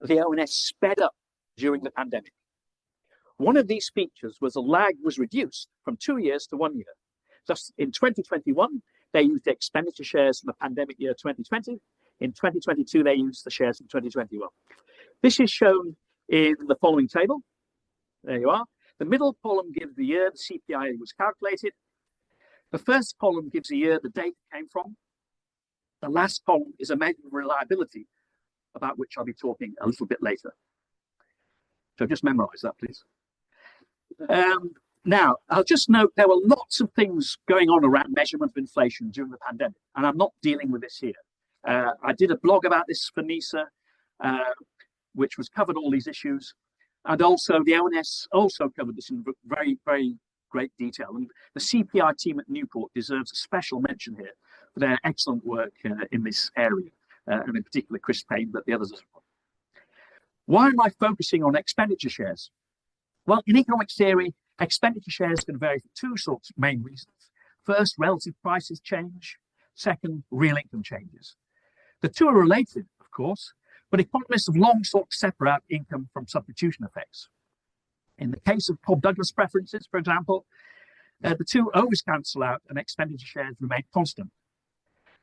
the ONS sped up during the pandemic. One of these features was the lag was reduced from 2 years to 1 year. Thus, in 2021, they used the expenditure shares from the pandemic year 2020. In 2022, they used the shares from 2021. This is shown in the following table. There you are. The middle column gives the year the CPI was calculated. The first column gives the year the data came from. The last column is a measure of reliability, about which I'll be talking a little bit later. So just memorize that, please. Now, I'll just note there were lots of things going on around measurement of inflation during the pandemic, and I'm not dealing with this here. I did a blog about this for NISA, which was covered all these issues, and also the ONS also covered this in very, very great detail. And the CPI team at Newport deserves a special mention here for their excellent work in this area, and in particular Chris Payne, but the others as well. Why am I focusing on expenditure shares? Well, in economic theory, expenditure shares can vary for two sorts of main reasons. First, relative prices change. Second, real income changes. The two are related, of course, but economists have long sought to separate income from substitution effects. In the case of Cobb Douglas preferences, for example, the two always cancel out and expenditure shares remain constant.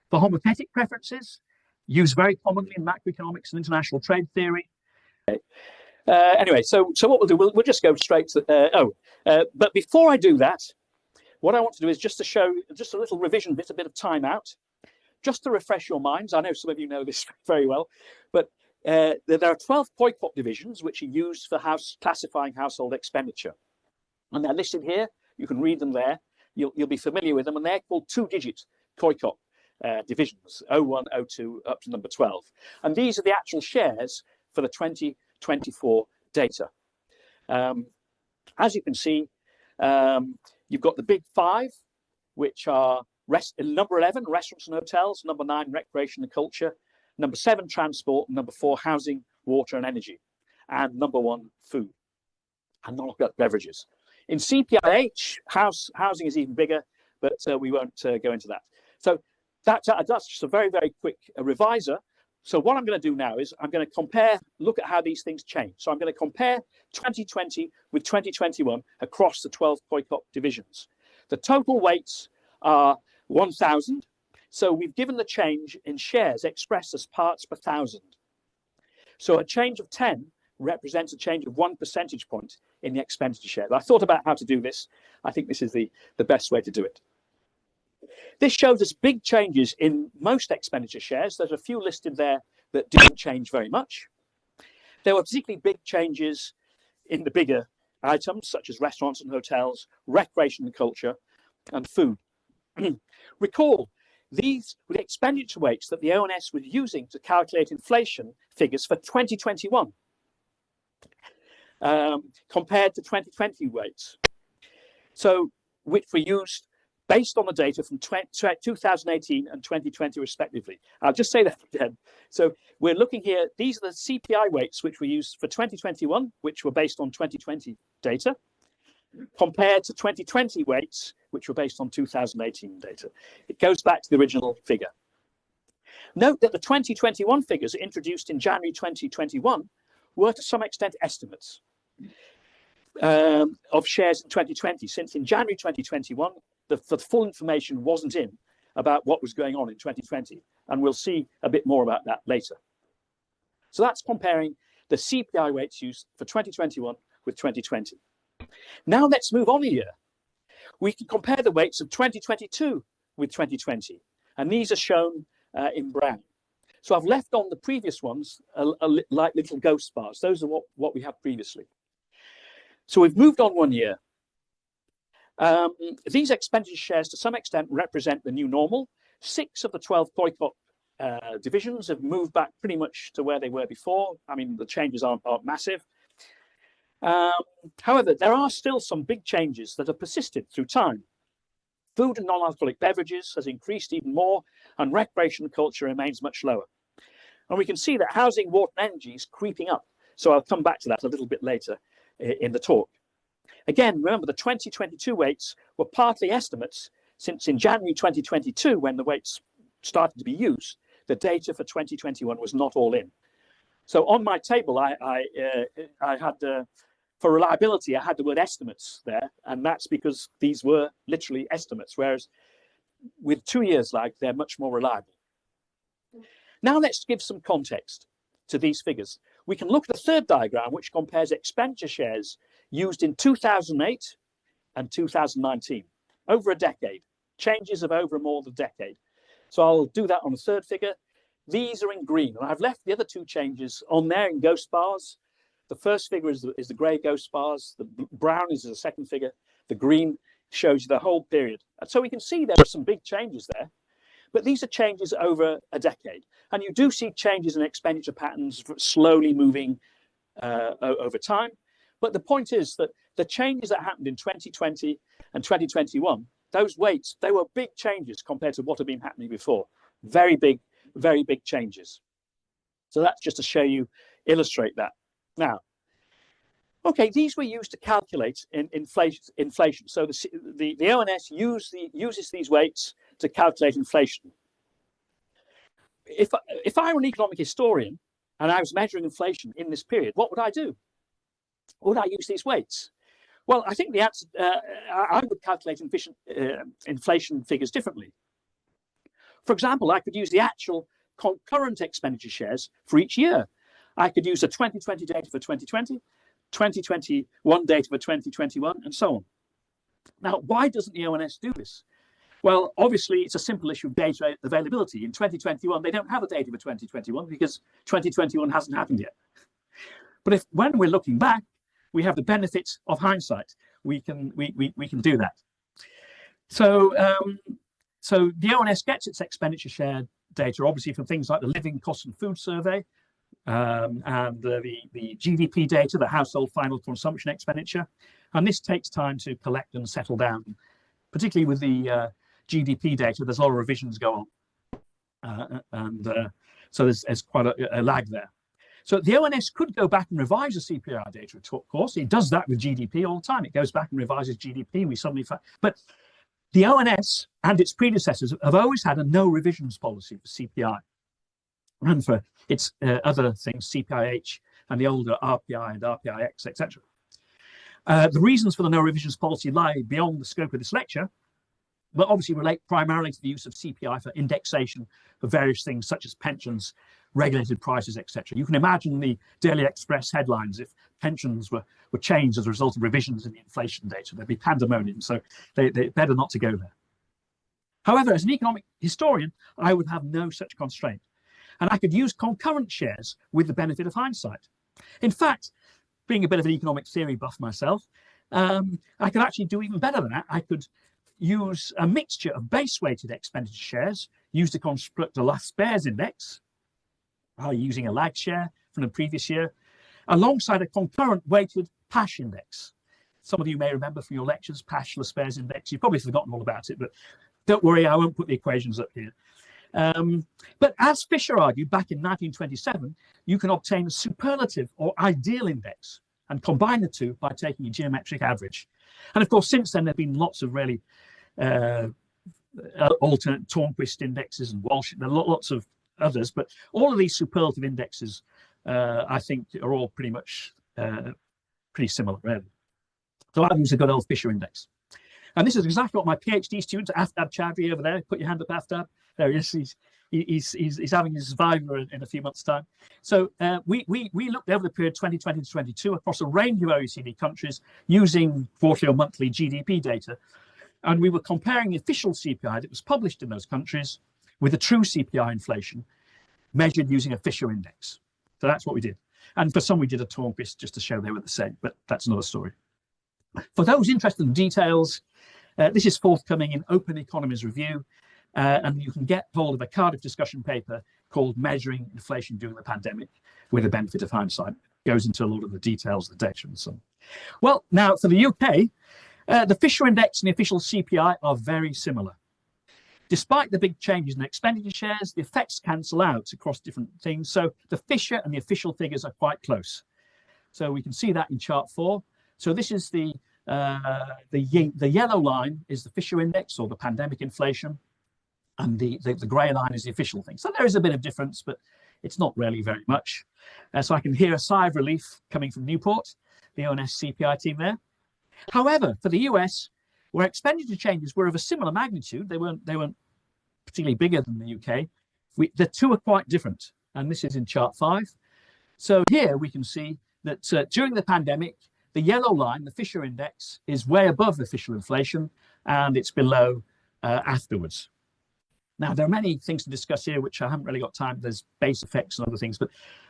For homothetic preferences, used very commonly in macroeconomics and international trade theory. Anyway, so what we'll do, we'll just go straight to, but before I do that, what I want to do is just to show just a little revision bit, a bit of time out, just to refresh your minds. I know some of you know this very well, but there are 12 Poikop divisions which are used for classifying household expenditure. And they're listed here. You can read them there. You'll be familiar with them, and they're called two-digit Poikop divisions, 01, 02, up to number 12. And these are the actual shares for the 2024 data. As you can see, you've got the big five, which are number 11, restaurants and hotels, number 9, recreation and culture, number 7, transport, number 4, housing, water and energy, and number 1, food, and non-alcoholic beverages. In CPIH, housing is even bigger, but we won't go into that. So that's just a very, very quick reviser. So what I'm going to do now is I'm going to look at how these things change. So I'm going to compare 2020 with 2021 across the 12 Poikop divisions. The total weights are 1,000. So we've given the change in shares expressed as parts per thousand. So a change of 10 represents a change of 1 percentage point in the expenditure share. I thought about how to do this. I think this is the best way to do it. This shows us big changes in most expenditure shares. There's a few listed there that didn't change very much. There were particularly big changes in the bigger items, such as restaurants and hotels, recreation and culture, and food. Recall, these were the expenditure weights that the ONS was using to calculate inflation figures for 2021, compared to 2020 weights. So, which were used based on the data from 2018 and 2020 respectively. I'll just say that again. So we're looking here, these are the CPI weights which were used for 2021, which were based on 2020 data, compared to 2020 weights, which were based on 2018 data. It goes back to the original figure. Note that the 2021 figures introduced in January 2021 were to some extent estimates of shares in 2020, since in January 2021, the full information wasn't in about what was going on in 2020, and we'll see a bit more about that later. So that's comparing the CPI weights used for 2021 with 2020. Now let's move on a year. We can compare the weights of 2022 with 2020, and these are shown in brown. So I've left on the previous ones like little ghost bars. Those are what we had previously. So we've moved on 1 year. These expenditure shares to some extent represent the new normal. 6 of the 12 Poikop divisions have moved back pretty much to where they were before. I mean, the changes aren't massive. However, there are still some big changes that have persisted through time. Food and non-alcoholic beverages has increased even more, and recreation and culture remains much lower. And we can see that housing, water and energy is creeping up. So I'll come back to that a little bit later in the talk. Again, remember the 2022 weights were partly estimates, since in January 2022, when the weights started to be used, the data for 2021 was not all in. So on my table, I had, for reliability, I had the word estimates there, and that's because these were literally estimates, whereas with 2 years lag, they're much more reliable. Now let's give some context to these figures. We can look at the third diagram, which compares expenditure shares used in 2008 and 2019, over a decade, changes of over more than a decade. So I'll do that on the third figure. These are in green, and I've left the other two changes on there in ghost bars. The first figure is the grey ghost bars, the brown is the second figure, the green shows you the whole period. And so we can see there are some big changes there, but these are changes over a decade. And you do see changes in expenditure patterns slowly moving over time. But the point is that the changes that happened in 2020 and 2021, those weights, they were big changes compared to what had been happening before. Very big changes. So that's just to show you, illustrate that. Now, okay, these were used to calculate inflation. So the ONS uses these weights to calculate inflation. If I were an economic historian and I was measuring inflation in this period, what would I do? Would I use these weights? Well, I think the answer, I would calculate inflation figures differently. For example, I could use the actual concurrent expenditure shares for each year. I could use the 2020 data for 2020, 2021 data for 2021, and so on. Now, why doesn't the ONS do this? Well, obviously, it's a simple issue of data availability. In 2021, they don't have the data for 2021 because 2021 hasn't happened yet. But when we're looking back, we have the benefits of hindsight. We can do that. So so the ONS gets its expenditure share data, obviously, from things like the Living Cost and Food Survey and the GDP data, the household final consumption expenditure. And this takes time to collect and settle down, particularly with the GDP data. There's a lot of revisions go on. So there's quite a lag there. So the ONS could go back and revise the CPI data, of course. It does that with GDP all the time. It goes back and revises GDP, and we suddenly find. But the ONS and its predecessors have always had a no revisions policy for CPI and for its other things, CPIH and the older RPI and RPIX, etc. The reasons for the no revisions policy lie beyond the scope of this lecture, but obviously relate primarily to the use of CPI for indexation for various things such as pensions, regulated prices, etc. You can imagine the Daily Express headlines if pensions were changed as a result of revisions in the inflation data. There'd be pandemonium, so they better not to go there. However, as an economic historian, I would have no such constraint, and I could use concurrent shares with the benefit of hindsight. In fact, being a bit of an economic theory buff myself, I could actually do even better than that. I could use a mixture of base-weighted expenditure shares used to construct a last spares index, using a lag share from the previous year, alongside a concurrent weighted PASH index. Some of you may remember from your lectures, PASH, last spares index. You've probably forgotten all about it, but don't worry, I won't put the equations up here. But as Fisher argued back in 1927, you can obtain a superlative or ideal index and combine the two by taking a geometric average. And of course, since then, there have been lots of really alternate Tornquist indexes and Walsh, there are lots of others, but all of these superlative indexes, I think, are all pretty much pretty similar, really. So I use a good old Fisher index. And this is exactly what my PhD student, Aftab Chowdhury over there, put your hand up, Aftab. There he is. He's having his Viva in a few months' time. So we looked over the period 2020 to 22 across a range of OECD countries using quarterly or monthly GDP data. And we were comparing the official CPI that was published in those countries with the true CPI inflation measured using a Fisher index. So that's what we did. And for some, we did a Tornquist just to show they were the same, but that's another story. For those interested in details, this is forthcoming in Open Economies Review, and you can get hold of a Cardiff discussion paper called Measuring Inflation During the Pandemic with the Benefit of Hindsight. It goes into a lot of the details of the data and so on. Well, now for the UK, the Fisher index and the official CPI are very similar. Despite the big changes in expenditure shares, the effects cancel out across different things. So the Fisher and the official figures are quite close. So we can see that in chart 4. So this is the yellow line is the Fisher index or the pandemic inflation, and the grey line is the official thing. So there is a bit of difference, but It's not really very much. So I can hear a sigh of relief coming from Newport, the ONS CPI team there. However, for the US, where expenditure changes were of a similar magnitude, they weren't particularly bigger than the UK, the two are quite different. And this is in chart 5. So here we can see that during the pandemic, the yellow line, the Fisher index, is way above official inflation, and it's below afterwards. Now, there are many things to discuss here, which I haven't really got time. There's base effects and other things, but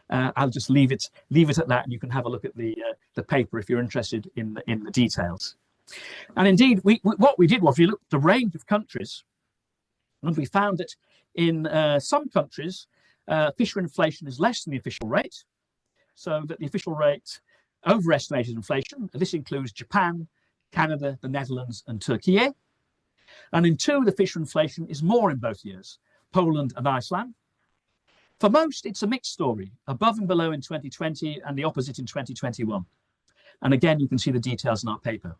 I'll just leave it at that, and you can have a look at the paper if you're interested in the details. And indeed, what we did was we looked at the range of countries, and we found that in some countries, Fisher inflation is less than the official rate, so that the official rate overestimated inflation. This includes Japan, Canada, the Netherlands, and Turkey. And in 2, the Fisher inflation is more in both years, Poland and Iceland. For most, it's a mixed story, above and below in 2020 and the opposite in 2021. And again, you can see the details in our paper.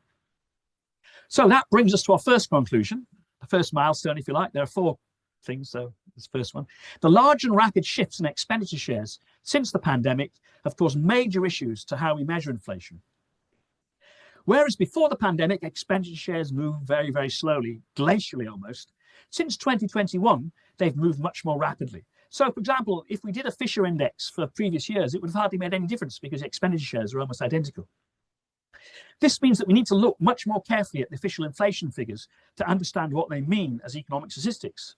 So that brings us to our first conclusion, the first milestone, if you like. There are 4 things, so this first one. The large and rapid shifts in expenditure shares since the pandemic have caused major issues to how we measure inflation. Whereas before the pandemic, expenditure shares moved very, very slowly, glacially almost, since 2021, they've moved much more rapidly. So, for example, if we did a Fisher index for previous years, it would have hardly made any difference because expenditure shares are almost identical. This means that we need to look much more carefully at the official inflation figures to understand what they mean as economic statistics.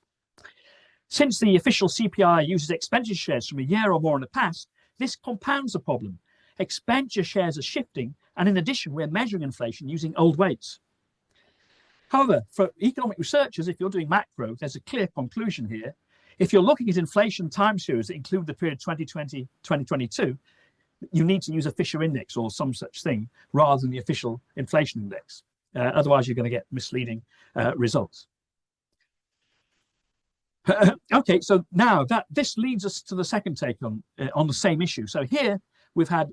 Since the official CPI uses expenditure shares from a year or more in the past, this compounds the problem. Expenditure shares are shifting, and in addition, we're measuring inflation using old weights. However, for economic researchers, if you're doing macro, there's a clear conclusion here. If you're looking at inflation time series that include the period 2020-2022, you need to use a Fisher index or some such thing rather than the official inflation index. Otherwise, you're going to get misleading results. Okay, so now this leads us to the second take on the same issue. So here we've had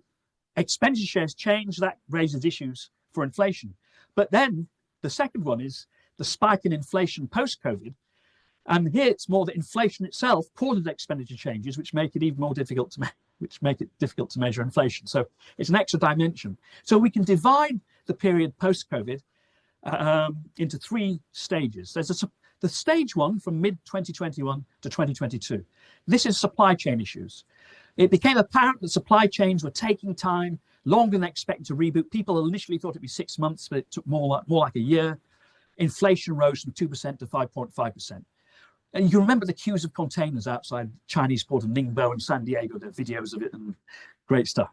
expenditure shares change, that raises issues for inflation. But then the second one is the spike in inflation post-COVID. And here it's more that inflation itself causes expenditure changes, which make it even more difficult to measure inflation. So it's an extra dimension. So we can divide the period post-COVID into 3 stages. There's the stage 1 from mid-2021 to 2022. This is supply chain issues. It became apparent that supply chains were taking time, longer than expected to reboot. People initially thought it'd be 6 months, but it took more like a year. Inflation rose from 2% to 5.5%. And you can remember the queues of containers outside Chinese port of Ningbo and San Diego. There are videos of it and great stuff.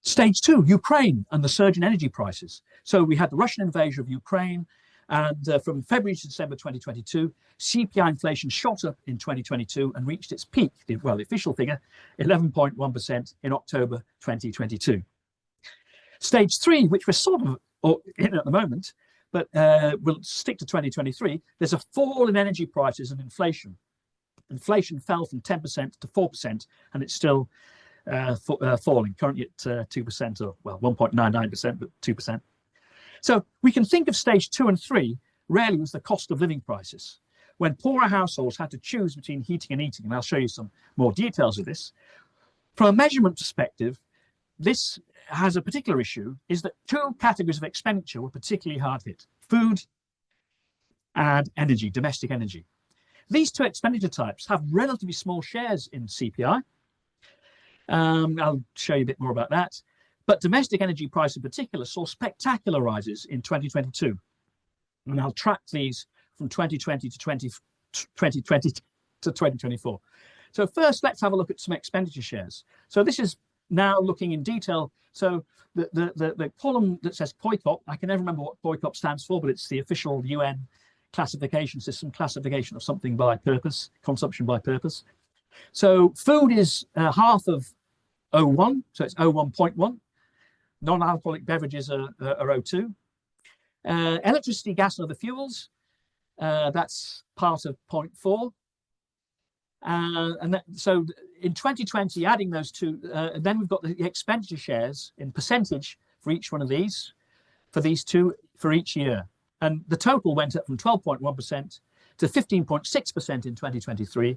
Stage 2, Ukraine and the surge in energy prices. So we had the Russian invasion of Ukraine, and from February to December 2022, CPI inflation shot up in 2022 and reached its peak, well, the official figure, 11.1% in October 2022. Stage 3, which we're sort of in at the moment, but we'll stick to 2023, there's a fall in energy prices and inflation. Inflation fell from 10% to 4%, and it's still falling, currently at 2%, or well, 1.99%, but 2%. So we can think of stage 2 and 3 really as the cost of living crisis, when poorer households had to choose between heating and eating, and I'll show you some more details of this. From a measurement perspective, this has a particular issue, is that 2 categories of expenditure were particularly hard hit: food and energy, domestic energy. These 2 expenditure types have relatively small shares in CPI. I'll show you a bit more about that. But domestic energy price in particular saw spectacular rises in 2022. And I'll track these from 2020 to 2020 to 2024. So first, let's have a look at some expenditure shares. So this is now looking in detail. So the column that says COICOP, I can never remember what COICOP stands for, but it's the official UN classification system, classification of something by purpose, consumption by purpose. So food is half of 0.1, so it's 0.1.1. Non-alcoholic beverages are 0.2. Electricity, gas, and other fuels, that's part of 0.4. So in 2020, adding those 2, then we've got the expenditure shares in percentage for each one of these, for these 2 for each year. And the total went up from 12.1% to 15.6% in 2023,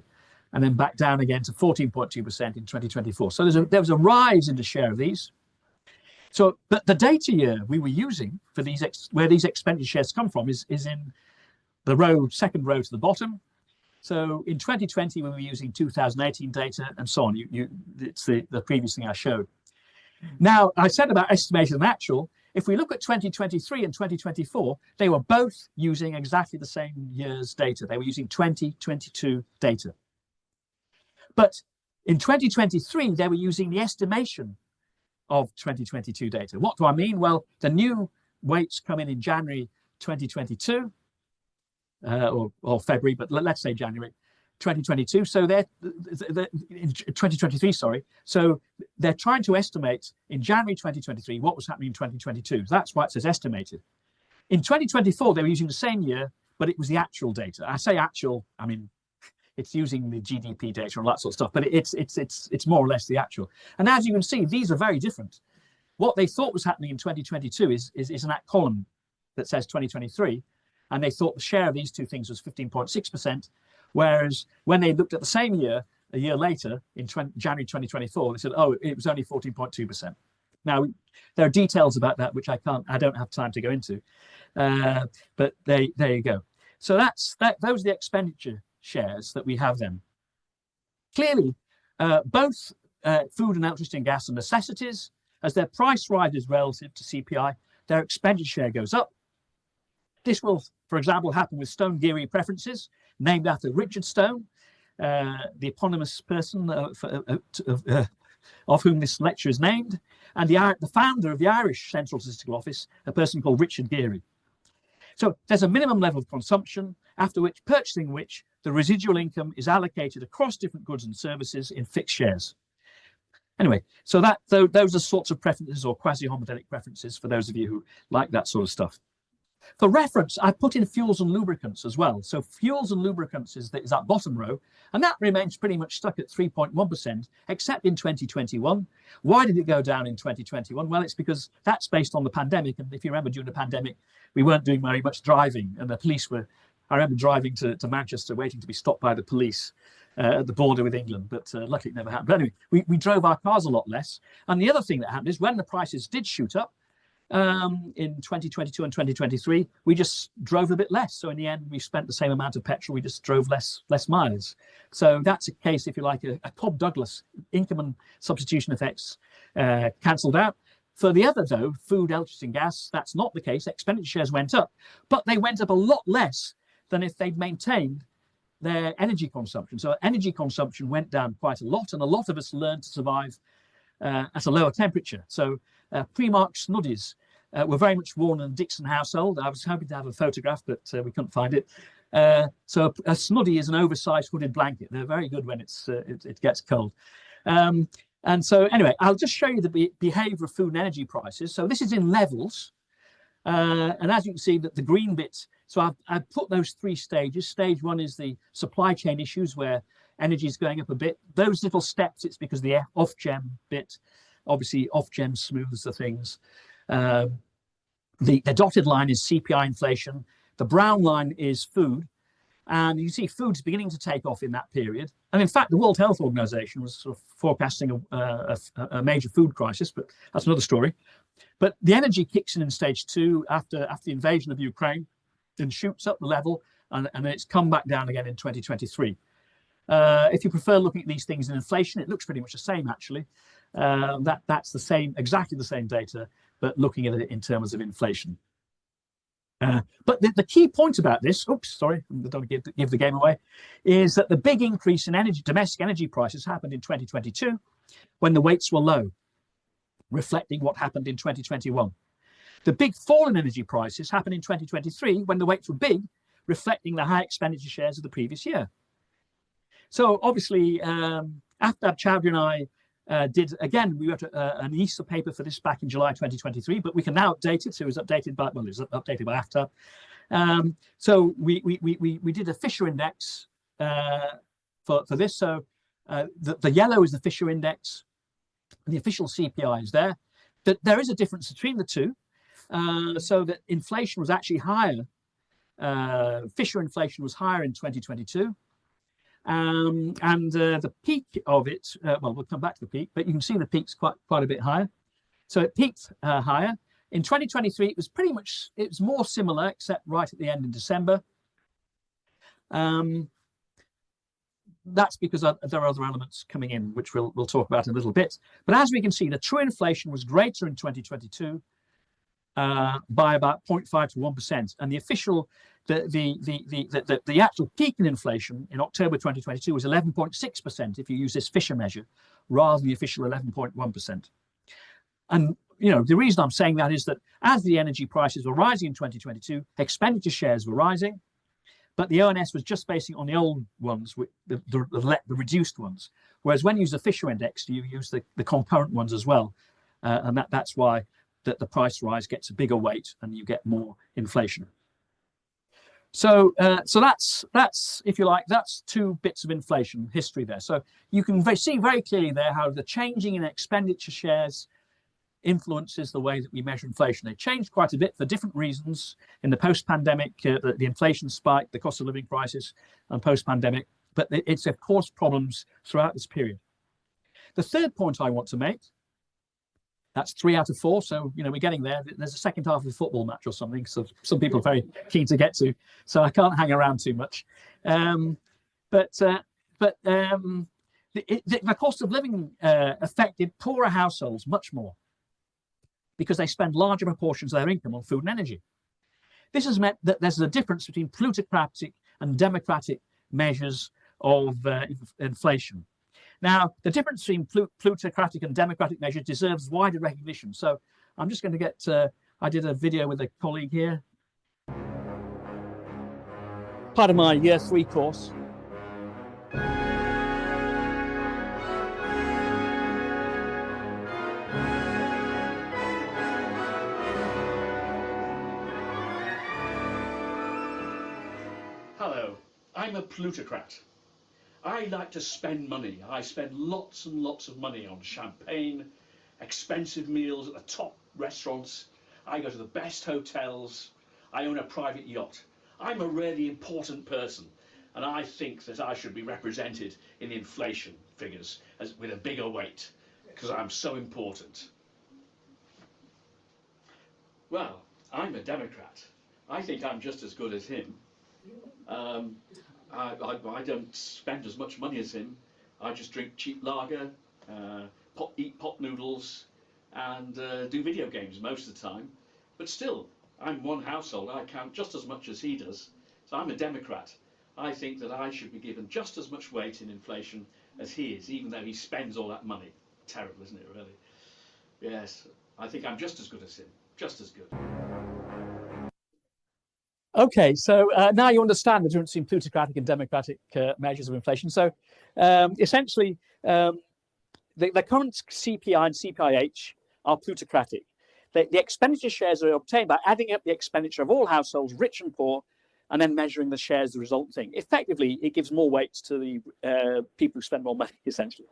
and then back down again to 14.2% in 2024. So there was a rise in the share of these. So the data year we were using for these where these expenditure shares come from is in the second row to the bottom. So in 2020 we were using 2018 data and so on. It's the previous thing I showed. Now I said about estimated and actual. If we look at 2023 and 2024, they were both using exactly the same year's data. They were using 2022 data. But in 2023, they were using the estimation of 2022 data. What do I mean? Well, the new weights come in January 2022, or February, but let's say January 2022. So they're in 2023, sorry. So they're trying to estimate in January 2023 what was happening in 2022. That's why it says estimated. In 2024, they were using the same year, but it was the actual data. I say actual, I mean, it's using the GDP data and all that sort of stuff, but it's more or less the actual. And as you can see, these are very different. What they thought was happening in 2022 is in that column that says 2023, and they thought the share of these two things was 15.6%, whereas when they looked at the same year, a year later, in January 2024, they said, oh, it was only 14.2%. Now, there are details about that which I don't have time to go into, but there you go. So those are the expenditure shares that we have then. Clearly, both food and electricity and gas are necessities. As their price rises relative to CPI, their expenditure share goes up. This will, for example, happen with Stone-Geary preferences, named after Richard Stone, the eponymous person of whom this lecture is named, and the founder of the Irish Central Statistical Office, a person called Richard Geary. So there's a minimum level of consumption, after which purchasing which the residual income is allocated across different goods and services in fixed shares. Anyway, so those are sorts of preferences or quasi-homogenic preferences for those of you who like that sort of stuff. For reference, I've put in fuels and lubricants as well. So fuels and lubricants is that bottom row, and that remains pretty much stuck at 3.1%, except in 2021. Why did it go down in 2021? Well, it's because that's based on the pandemic. And if you remember, during the pandemic, we weren't doing very much driving, and the police were, I remember driving to Manchester, waiting to be stopped by the police at the border with England, but luckily it never happened. But anyway, we drove our cars a lot less. And the other thing that happened is when the prices did shoot up, in 2022 and 2023, we just drove a bit less. So in the end, we spent the same amount of petrol, we just drove less miles. So that's a case, if you like, a Cobb Douglas income and substitution effects cancelled out. For the other, though, food, electricity and gas, that's not the case. Expenditure shares went up, but they went up a lot less than if they'd maintained their energy consumption. So energy consumption went down quite a lot, and a lot of us learned to survive at a lower temperature. So Primark snuddies were very much worn in the Dixon household. I was hoping to have a photograph, but we couldn't find it. So a snuddy is an oversized hooded blanket. They're very good when it gets cold. And so anyway, I'll just show you the behavior of food and energy prices. So this is in levels. And as you can see, that the green bit, so I've put those three stages. Stage one is the supply chain issues where energy is going up a bit. Those little steps, it's because the off-gem bit, obviously off-gem smooths the things. The dotted line is CPI inflation. The brown line is food. And you see food's beginning to take off in that period. And in fact, the World Health Organization was sort of forecasting a major food crisis, but that's another story. But the energy kicks in stage two after the invasion of Ukraine and shoots up the level, and it's come back down again in 2023. If you prefer looking at these things in inflation, it looks pretty much the same, actually. That's the same, exactly the same data, but looking at it in terms of inflation. But the key point about this, oops, sorry, I don't want to give the game away, is that the big increase in domestic energy prices happened in 2022 when the weights were low, reflecting what happened in 2021. The big fall in energy prices happened in 2023 when the weights were big, reflecting the high expenditure shares of the previous year. So obviously, Aftab Chowdhury and I we wrote an Easter paper for this back in July 2023, but we can now update it. So it was updated by, well, it was updated by Aftab. So we did a Fisher index for this. So the yellow is the Fisher index. The official CPI is there. There is a difference between the two. So that inflation was actually higher. Fisher inflation was higher in 2022. And the peak of it, well, we'll come back to the peak, but you can see the peak's quite a bit higher. So it peaked higher. In 2023, it was pretty much, it was more similar, except right at the end in December. That's because there are other elements coming in, which we'll talk about in a little bit. But as we can see, the true inflation was greater in 2022 by about 0.5 to 1%, and the official, the actual peak in inflation in October 2022 was 11.6% if you use this Fisher measure, rather than the official 11.1%. And you know, the reason I'm saying that is that as the energy prices were rising in 2022, expenditure shares were rising, but the ONS was just basing on the old ones, the reduced ones. Whereas when you use the Fisher index, you use the concurrent ones as well, and that's why the price rise gets a bigger weight and you get more inflation. So that's if you like, that's two bits of inflation history there. So you can see very clearly there how the changing in expenditure shares influences the way that we measure inflation. They changed quite a bit for different reasons in the post-pandemic, the inflation spike, the cost of living crisis, and post-pandemic, but it's of course problems throughout this period. The third point I want to make, that's 3 out of 4, so you know we're getting there. There's a second half of a football match or something, so some people are very keen to get to, so I can't hang around too much. The cost of living affected poorer households much more, because they spend larger proportions of their income on food and energy. This has meant that there's a difference between plutocratic and democratic measures of inflation. Now, the difference between plutocratic and democratic measures deserves wider recognition. So I'm just going to get, I did a video with a colleague here, part of my year 3 course. Hello, I'm a plutocrat. I like to spend money. I spend lots and lots of money on champagne, expensive meals at the top restaurants. I go to the best hotels. I own a private yacht. I'm a really important person, and I think that I should be represented in the inflation figures with a bigger weight, because I'm so important. Well, I'm a Democrat. I think I'm just as good as him. I don't spend as much money as him. I just drink cheap lager, eat pot noodles, and do video games most of the time. But still, I'm one household. I count just as much as he does. So I'm a Democrat. I think that I should be given just as much weight in inflation as he is, even though he spends all that money. Terrible, isn't it, really? Yes, I think I'm just as good as him. Just as good. Okay, so now you understand the difference between plutocratic and democratic measures of inflation. So essentially, the current CPI and CPIH are plutocratic. The expenditure shares are obtained by adding up the expenditure of all households, rich and poor, and then measuring the shares the resulting. Effectively, it gives more weight to the people who spend more money, essentially.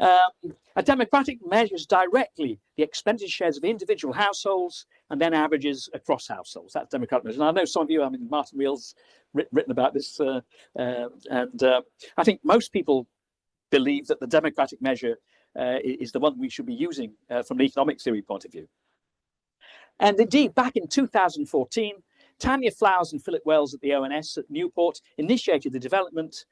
A democratic measures directly the expenditure shares of individual households and then averages across households. That's democratic measures. And I know some of you, I mean, Martin Wheel's written about this, and I think most people believe that the democratic measure is the one we should be using from an economic theory point of view. And indeed, back in 2014, Tanya Flowers and Philip Wells at the ONS at Newport initiated the development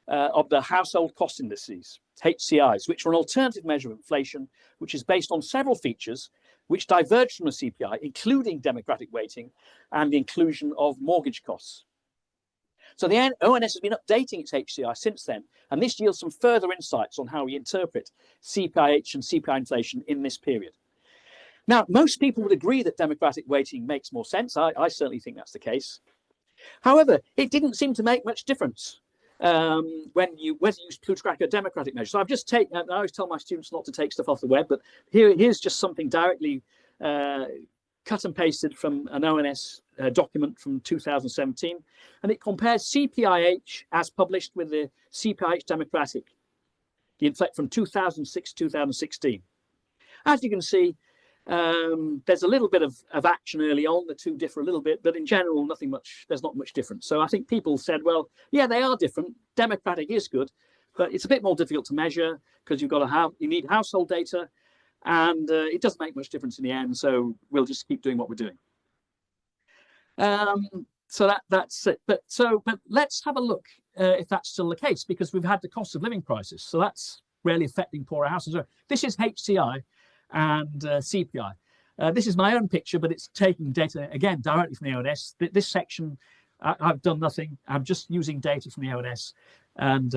of the household cost indices, HCIs, which are an alternative measure of inflation, which is based on several features which diverge from the CPI, including democratic weighting and the inclusion of mortgage costs. So the ONS has been updating its HCI since then, and this yields some further insights on how we interpret CPIH and CPI inflation in this period. Now, most people would agree that democratic weighting makes more sense. I certainly think that's the case. However, it didn't seem to make much difference whether you use plutocratic or democratic measures. So I've just taken, I always tell my students not to take stuff off the web, but here's just something directly cut and pasted from an ONS document from 2017, and it compares CPIH as published with the CPIH democratic, the inflation from 2006 to 2016. As you can see, There's a little bit of action early on. The two differ a little bit, but in general, nothing much. There's not much difference. So I think people said, well, yeah, they are different. Democratic is good, but it's a bit more difficult to measure because you need household data, and it doesn't make much difference in the end. So we'll just keep doing what we're doing. So that's it. But let's have a look if that's still the case, because we've had the cost of living crisis. So that's really affecting poorer houses. This is HCI and CPI. This is my own picture, but it's taking data again directly from the ONS. This section, I've done nothing. I'm just using data from the ONS, and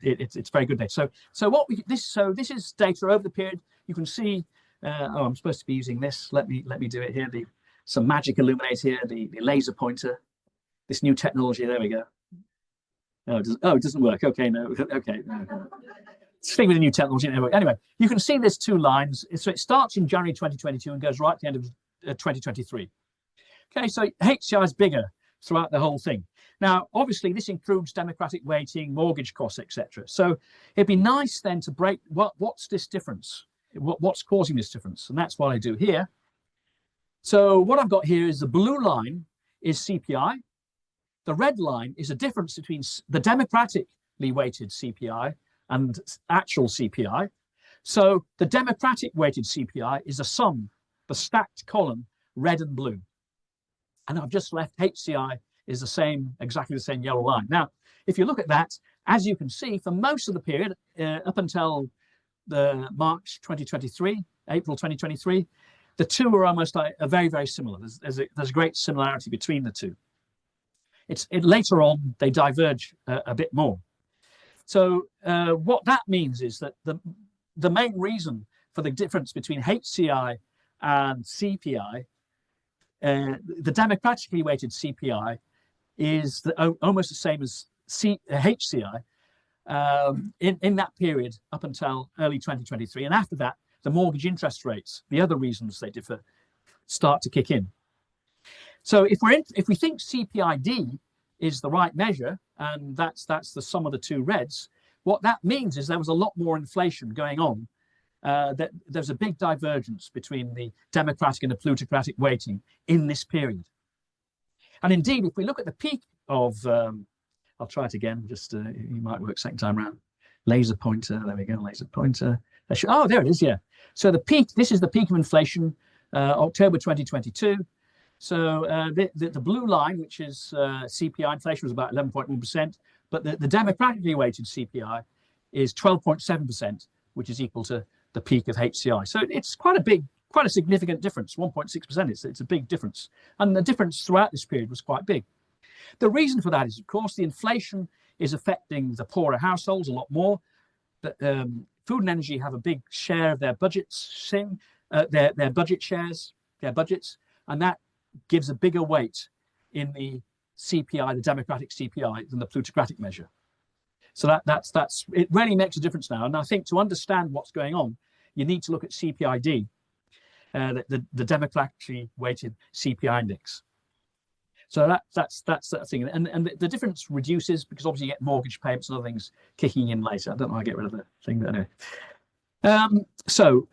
it's very good data. So this is data over the period. You can see. Oh, I'm supposed to be using this. Let me do it here. Some magic illuminate here. The laser pointer. This new technology. There we go. Oh, it doesn't work. Okay, no. Okay. Thing with the new technology. Anyway, you can see there's two lines. So it starts in January 2022 and goes right to the end of 2023. Okay, so HCI is bigger throughout the whole thing. Now, obviously, this includes democratic weighting, mortgage costs, etc. So it'd be nice then to break what's this difference? What's causing this difference? And that's what I do here. So what I've got here is the blue line is CPI. The red line is a difference between the democratically weighted CPI and actual CPI. So the democratic weighted CPI is a sum, the stacked column, red and blue. And I've just left HCI is the same, exactly the same yellow line. Now, if you look at that, as you can see, for most of the period, up until the March 2023, April 2023, the two are almost very, very similar. There's a great similarity between the two. Later on, they diverge a bit more. So what that means is that the main reason for the difference between HCI and CPI, the democratically weighted CPI is almost the same as HCI in that period up until early 2023. And after that, the mortgage interest rates, the other reasons they differ, start to kick in. So if we think CPID is the right measure, and that's the sum of the two reds, what that means is there was a lot more inflation going on. That there's a big divergence between the democratic and the plutocratic weighting in this period. And indeed, if we look at the peak of, I'll try it again, just you might work second time around. Laser pointer, there we go, laser pointer. Oh, there it is, yeah. So the peak, this is the peak of inflation, October 2022. So the blue line, which is CPI inflation, was about 11.1%, but the democratically weighted CPI is 12.7%, which is equal to the peak of HCI. So it's quite a significant difference, 1.6%. It's a big difference. And the difference throughout this period was quite big. The reason for that is, of course, the inflation is affecting the poorer households a lot more. But food and energy have a big share of their budgets, their budget shares, their budgets, and that gives a bigger weight in the CPI, the democratic CPI, than the plutocratic measure. So that's it really makes a difference now. And I think to understand what's going on, you need to look at CPID, the democratically weighted CPI index. So that's that thing. And the difference reduces because obviously you get mortgage payments and other things kicking in later. I don't know how I get rid of the thing, but anyway. So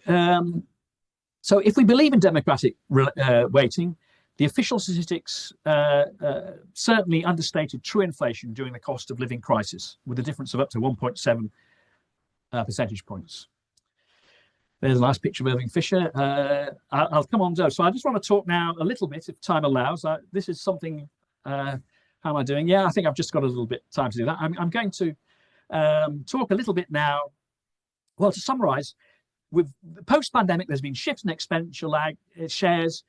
if we believe in democratic weighting, the official statistics certainly understated true inflation during the cost of living crisis, with a difference of up to 1.7 percentage points. There's a nice picture of Irving Fisher. I'll come on to those. So I just want to talk now a little bit, if time allows. This is something, how am I doing? Yeah, I think I've just got a little bit time to do that. I'm going to talk a little bit now. Well, to summarize, with post-pandemic, there's been shifts in expenditure shares,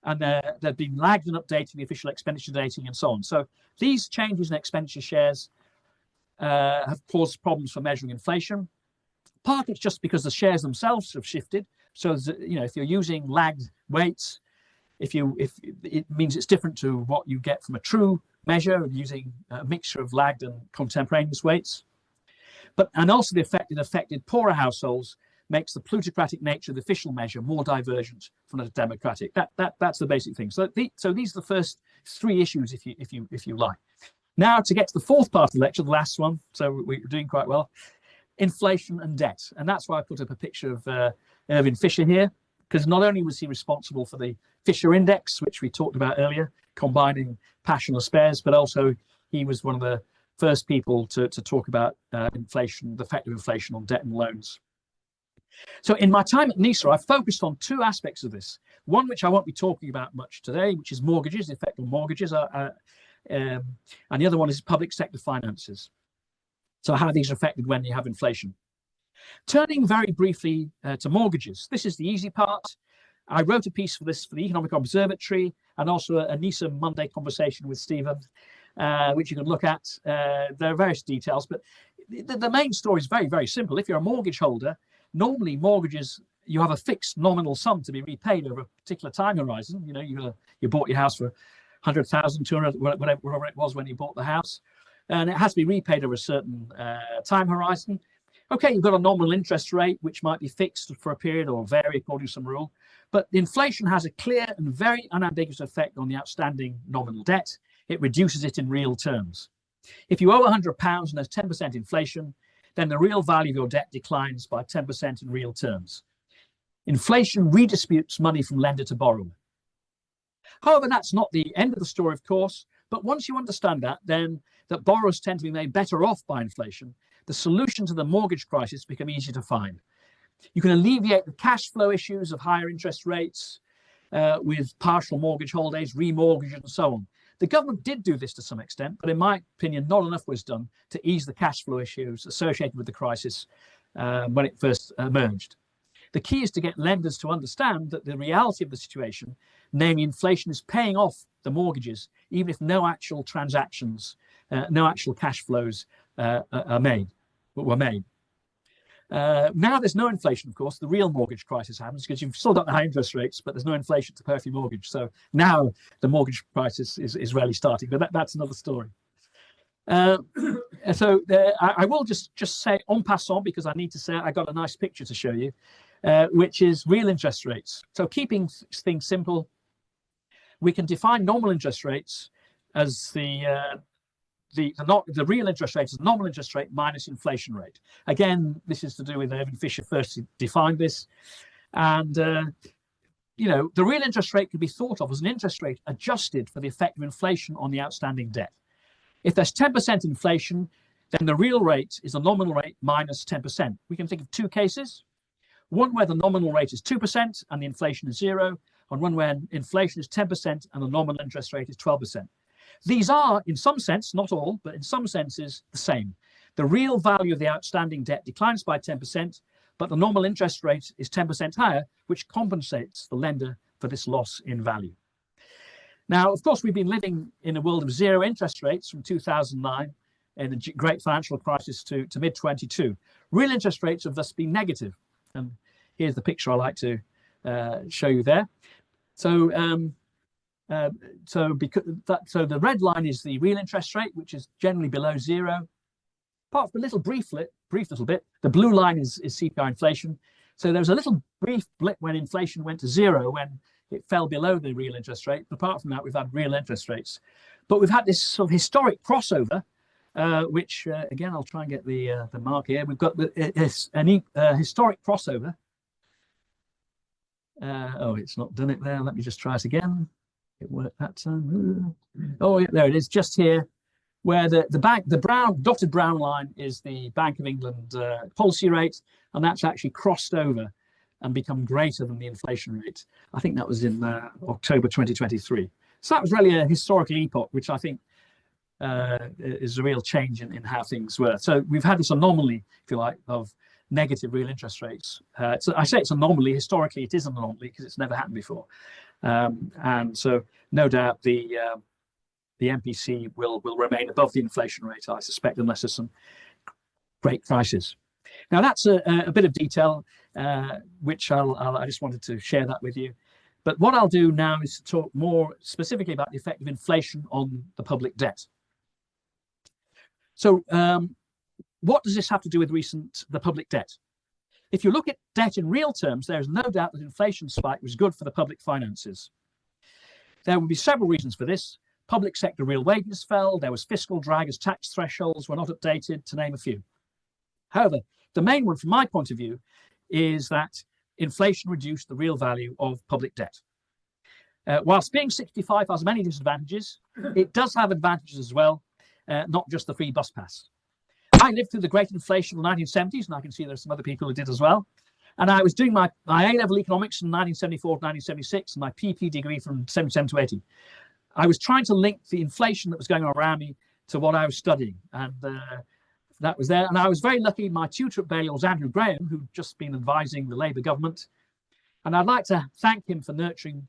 and they've been lagged in updating the official expenditure dating and so on. So these changes in expenditure shares have caused problems for measuring inflation. Partly it's just because the shares themselves have shifted. So if you're using lagged weights, if it means it's different to what you get from a true measure of using a mixture of lagged and contemporaneous weights. And also the effect it affected poorer households makes the plutocratic nature of the official measure more divergent from the democratic. That's the basic thing. So these are the first three issues, if you like. Now to get to the fourth part of the lecture, the last one. So we're doing quite well. Inflation and debt, and that's why I put up a picture of Irving Fisher here. because not only was he responsible for the Fisher Index, which we talked about earlier, combining passion and spares, but also he was one of the first people to talk about inflation, the effect of inflation on debt and loans. So in my time at NISA, I focused on two aspects of this. One, which I won't be talking about much today, which is mortgages, the effect on mortgages, and the other one is public sector finances. So how these are affected when you have inflation. Turning very briefly to mortgages, this is the easy part. I wrote a piece for this for the Economic Observatory and also a NISA Monday conversation with Stephen, which you can look at. There are various details, but the main story is very, very simple. If you're a mortgage holder, normally mortgages, you have a fixed nominal sum to be repaid over a particular time horizon. You know, you bought your house for 100,000, 200, whatever it was when you bought the house, and it has to be repaid over a certain time horizon. Okay, you've got a nominal interest rate, which might be fixed for a period or vary according to some rule, but inflation has a clear and very unambiguous effect on the outstanding nominal debt. It reduces it in real terms. If you owe £100 and there's 10% inflation, then the real value of your debt declines by 10% in real terms. Inflation redistributes money from lender to borrower. However, that's not the end of the story, of course, but once you understand that, then that borrowers tend to be made better off by inflation, the solution to the mortgage crisis become easier to find. You can alleviate the cash flow issues of higher interest rates with partial mortgage holidays, remortgages, and so on. The government did do this to some extent, but in my opinion, not enough was done to ease the cash flow issues associated with the crisis when it first emerged. The key is to get lenders to understand that the reality of the situation, namely inflation, is paying off the mortgages, even if no actual transactions, no actual cash flows were made. Now there's no inflation, of course, the real mortgage crisis happens because you've still got the high interest rates, but there's no inflation to pay off your mortgage. So now the mortgage crisis is really starting, but that's another story. I will just say en passant, because I need to say I got a nice picture to show you, which is real interest rates. So keeping things simple, we can define normal interest rates as the real interest rate is nominal interest rate minus inflation rate. Again, this is to do with Irving Fisher first defined this. And, you know, the real interest rate could be thought of as an interest rate adjusted for the effect of inflation on the outstanding debt. If there's 10% inflation, then the real rate is the nominal rate minus 10%. We can think of two cases. One where the nominal rate is 2% and the inflation is 0, and one where inflation is 10% and the nominal interest rate is 12%. These are, in some sense, not all, but in some senses, the same. The real value of the outstanding debt declines by 10%, but the normal interest rate is 10% higher, which compensates the lender for this loss in value. Now, of course, we've been living in a world of zero interest rates from 2009 and the great financial crisis to mid-22. Real interest rates have thus been negative. And here's the picture I like to show you there. So the red line is the real interest rate, which is generally below 0. Apart from a little brief little bit, the blue line is CPI inflation. So there was a little brief blip when inflation went to 0, when it fell below the real interest rate. But apart from that, we've had real interest rates. But we've had this sort of historic crossover, which again, I'll try and get the mark here. We've got a historic crossover. Oh, it's not done it there. Let me just try it again. It worked that time. Oh, yeah, there it is, just here, where the dotted brown line is the Bank of England policy rate, and that's actually crossed over and become greater than the inflation rate. I think that was in October 2023. So that was really a historical epoch, which I think is a real change in how things were. So we've had this anomaly, if you like, of negative real interest rates. So I say it's an anomaly. Historically, it is an anomaly because it's never happened before. And so no doubt the MPC will remain above the inflation rate, I suspect, unless there's some great crisis. Now that's a bit of detail, which I just wanted to share that with you. But what I'll do now is to talk more specifically about the effect of inflation on the public debt. So what does this have to do with the public debt? If you look at debt in real terms, there is no doubt that inflation spike was good for the public finances. There would be several reasons for this. Public sector real wages fell, there was fiscal drag as tax thresholds were not updated, to name a few. However, the main one from my point of view is that inflation reduced the real value of public debt. Whilst being 65 has many disadvantages, it does have advantages as well, not just the free bus pass. I lived through the great inflation of the 1970s, and I can see there's some other people who did as well. And I was doing my A-level economics from 1974 to 1976, and my PP degree from 77 to 80. I was trying to link the inflation that was going on around me to what I was studying, and that was there. And I was very lucky. My tutor at Balliol was Andrew Graham, who'd just been advising the Labour government. And I'd like to thank him for nurturing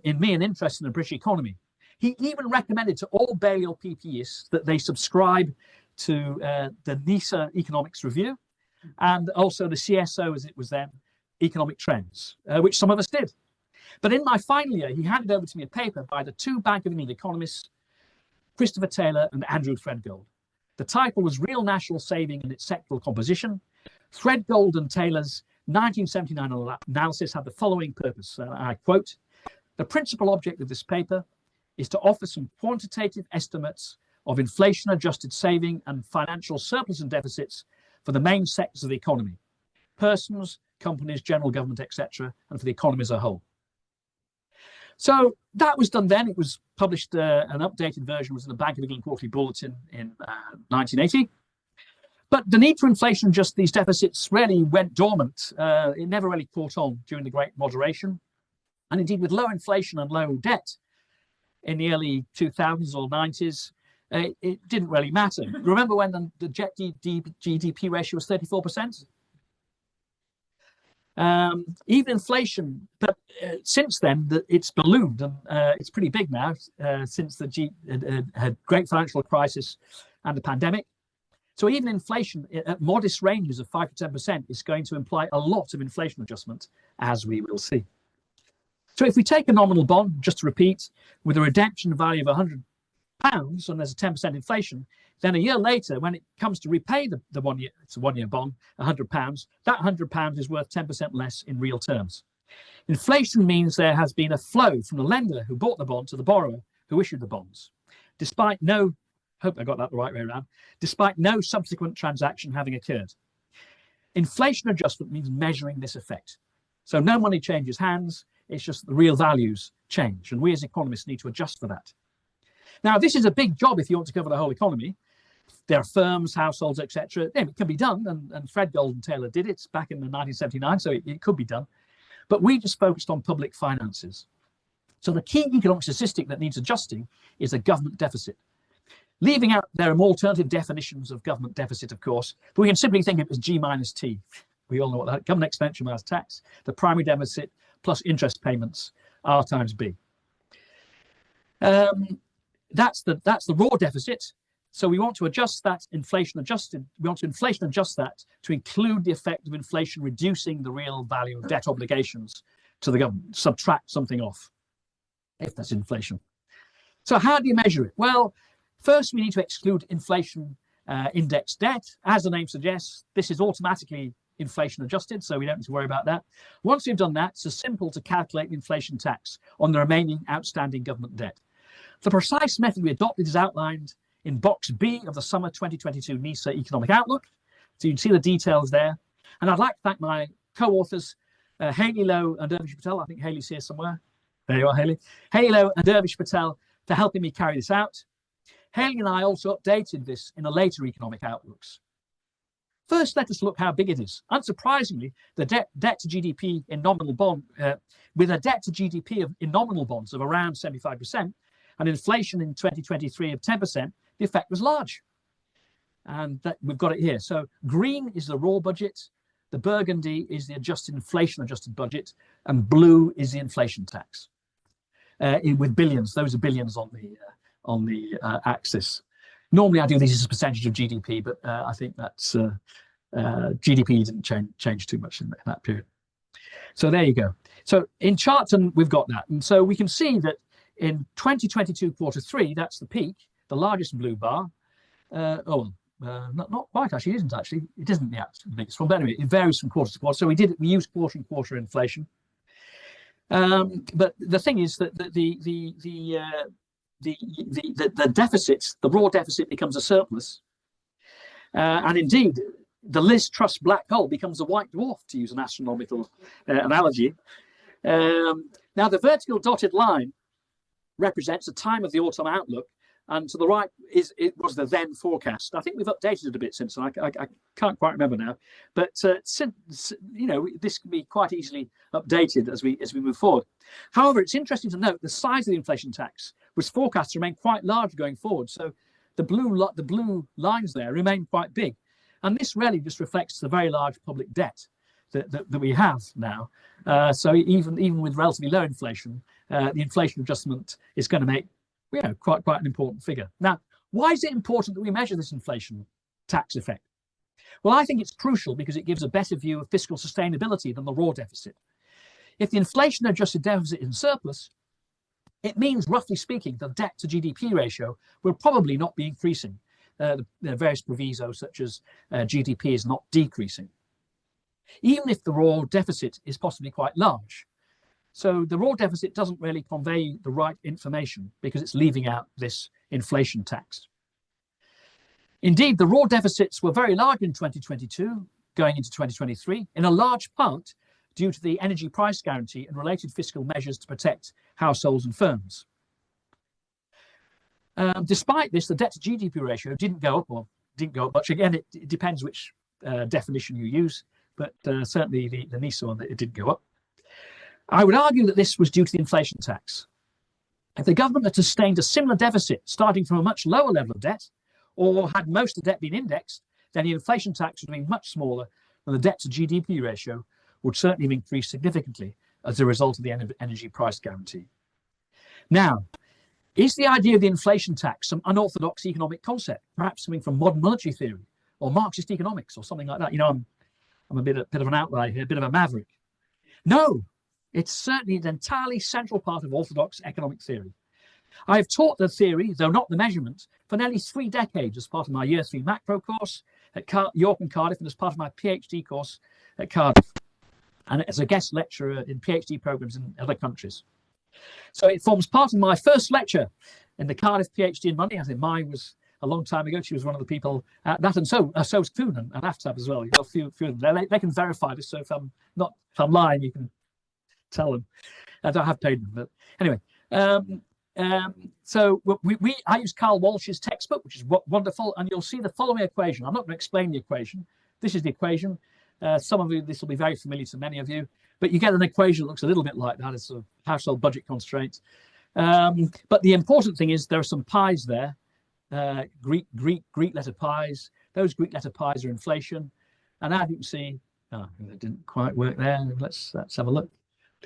in me an interest in the British economy. He even recommended to all Balliol PPists that they subscribe to the NISA Economics Review and also the CSO, as it was then, Economic Trends, which some of us did. But in my final year, he handed over to me a paper by the two Bank of England economists, Christopher Taylor and Andrew Threadgold. The title was Real National Saving and its Sectoral Composition. Threadgold and Taylor's 1979 analysis had the following purpose, I quote, "The principal object of this paper is to offer some quantitative estimates of inflation-adjusted saving and financial surplus and deficits for the main sectors of the economy, persons, companies, general government, etc., and for the economy as a whole." So that was done then. It was published, an updated version was in the Bank of England Quarterly Bulletin in 1980. But the need for inflation adjust these deficits really went dormant. It never really caught on during the Great Moderation. And indeed, with low inflation and low debt in the early 2000s or 90s, it didn't really matter. Remember when the jet GDP ratio was 34%? Even inflation, but since then, it's ballooned, and it's pretty big now since the had great financial crisis and the pandemic. So even inflation at modest ranges of 5 to 10% is going to imply a lot of inflation adjustment, as we will see. So if we take a nominal bond, just to repeat, with a redemption value of £100, and there's a 10% inflation, then a year later, when it comes to repay the 1 year, it's a 1 year bond, £100, that £100 is worth 10% less in real terms. Inflation means there has been a flow from the lender who bought the bond to the borrower who issued the bonds, despite no, hope I got that the right way around, despite no subsequent transaction having occurred. Inflation adjustment means measuring this effect. So no money changes hands, it's just the real values change, and we as economists need to adjust for that. Now, this is a big job if you want to cover the whole economy. There are firms, households, etc. It can be done, and Threadgold and Taylor did it back in 1979, so it could be done. But we just focused on public finances. So the key economic statistic that needs adjusting is a government deficit. Leaving out, there are alternative definitions of government deficit, of course, but we can simply think of it as G minus T. We all know what that, government expenditure minus tax, the primary deficit plus interest payments, R times B. That's the raw deficit. So we want to adjust that inflation adjusted. We want to inflation adjust that to include the effect of inflation reducing the real value of debt obligations to the government, subtract something off if that's inflation. So how do you measure it? Well, first we need to exclude inflation indexed debt. As the name suggests, this is automatically inflation adjusted, so we don't need to worry about that. Once we've done that, it's simple to calculate the inflation tax on the remaining outstanding government debt. The precise method we adopted is outlined in box B of the summer 2022 NISA Economic Outlook. So you can see the details there. And I'd like to thank my co-authors, Hayley Lowe and Dervish Patel. I think Hayley's here somewhere. There you are, Hayley. Hayley Lowe and Dervish Patel for helping me carry this out. Hayley and I also updated this in a later economic outlooks. First, let us look how big it is. Unsurprisingly, the debt to GDP in nominal bond, with a debt to GDP in nominal bonds of around 75%, and inflation in 2023 of 10%, the effect was large. And we've got it here. So green is the raw budget, the burgundy is the inflation adjusted budget, and blue is the inflation tax. With billions, those are billions on the axis. Normally I do these as a percentage of GDP, but I think that's GDP didn't change too much in that period. So there you go. So in Charlton, we've got that. And so we can see that in 2022 Q3, that's the peak, the largest blue bar. Not quite actually, it isn't actually. It isn't the biggest one, but anyway, it varies from quarter to quarter. So we used quarter and quarter inflation. But the thing is that the deficit, the raw deficit becomes a surplus. And indeed, the Liz Truss black hole becomes a white dwarf, to use an astronomical analogy. Now, the vertical dotted line represents the time of the autumn outlook, and to the right was the then forecast. I think we've updated it a bit since, and I can't quite remember now. But this can be quite easily updated as we move forward. However, it's interesting to note the size of the inflation tax was forecast to remain quite large going forward. So the blue lines there remain quite big, and this really just reflects the very large public debt that we have now. So even with relatively low inflation, the inflation adjustment is going to make quite an important figure. Now, why is it important that we measure this inflation tax effect? Well, I think it's crucial because it gives a better view of fiscal sustainability than the raw deficit. If the inflation adjusted deficit is in surplus, it means, roughly speaking, the debt to GDP ratio will probably not be increasing. The various provisos such as GDP is not decreasing, even if the raw deficit is possibly quite large. So the raw deficit doesn't really convey the right information because it's leaving out this inflation tax. Indeed, the raw deficits were very large in 2022, going into 2023, in a large part due to the energy price guarantee and related fiscal measures to protect households and firms. Despite this, the debt to GDP ratio didn't go up much. Again, it depends which definition you use, but certainly the NISA one, it did go up. I would argue that this was due to the inflation tax. If the government had sustained a similar deficit starting from a much lower level of debt, or had most of the debt been indexed, then the inflation tax would have been much smaller, and the debt to GDP ratio would certainly have increased significantly as a result of the energy price guarantee. Now, is the idea of the inflation tax some unorthodox economic concept, perhaps coming from modern monetary theory or Marxist economics or something like that? I'm a bit of an outlier here, a bit of a maverick. No, it's certainly an entirely central part of orthodox economic theory. I have taught the theory, though not the measurement, for nearly 3 decades as part of my Year 3 macro course at York and Cardiff, and as part of my PhD course at Cardiff, and as a guest lecturer in PhD programs in other countries. So it forms part of my first lecture in the Cardiff PhD in Money. I think mine was a long time ago. She was one of the people at that, and so was Kuhn and Aftab as well. A few of them. They can verify this. So if I'm lying, you can tell them. I don't have paid them, but anyway. So I use Carl Walsh's textbook, which is wonderful, and you'll see the following equation. I'm not going to explain the equation. This is the equation. Some of you, this will be very familiar to many of you, but you get an equation that looks a little bit like that. It's a household budget constraints. But the important thing is there are some pies there, Greek letter pies. Those Greek letter pies are inflation. And as you can see, it didn't quite work there. Let's have a look.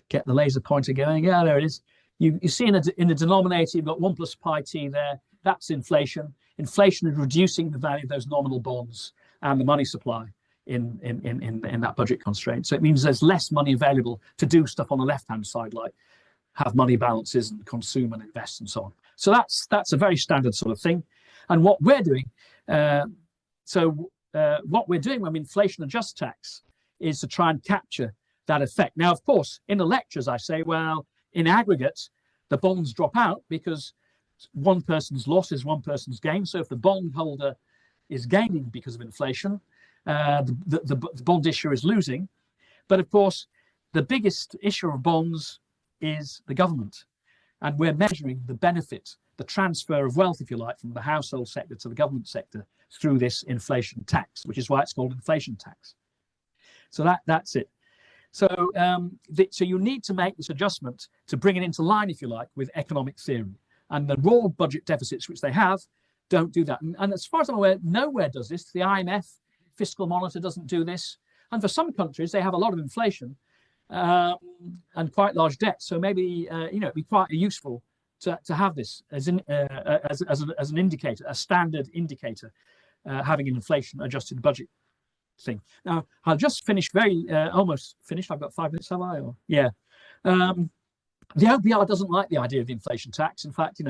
Get the laser pointer going. Yeah, there it is. You see in the denominator, you've got 1 plus pi t there. That's inflation. Inflation is reducing the value of those nominal bonds and the money supply in that budget constraint. So it means there's less money available to do stuff on the left-hand side, like have money balances and consume and invest and so on. So that's a very standard sort of thing. And what we're doing, what we're doing when we inflation adjust tax is to try and capture that effect. Now, of course, in the lectures, I say, well, in aggregate, the bonds drop out because one person's loss is one person's gain. So if the bondholder is gaining because of inflation, the bond issuer is losing. But of course, the biggest issuer of bonds is the government. And we're measuring the benefit, the transfer of wealth, if you like, from the household sector to the government sector through this inflation tax, which is why it's called inflation tax. So that's it. So, so you need to make this adjustment to bring it into line, if you like, with economic theory. And the raw budget deficits, which they have, don't do that. And as far as I'm aware, nowhere does this. The IMF fiscal monitor doesn't do this. And for some countries, they have a lot of inflation and quite large debt. So maybe, it'd be quite useful to have this as an indicator, a standard indicator, having an inflation adjusted budget thing. Now, I'll just finish almost finished. I've got 5 minutes, have I? Or, yeah. The OBR doesn't like the idea of the inflation tax. In fact,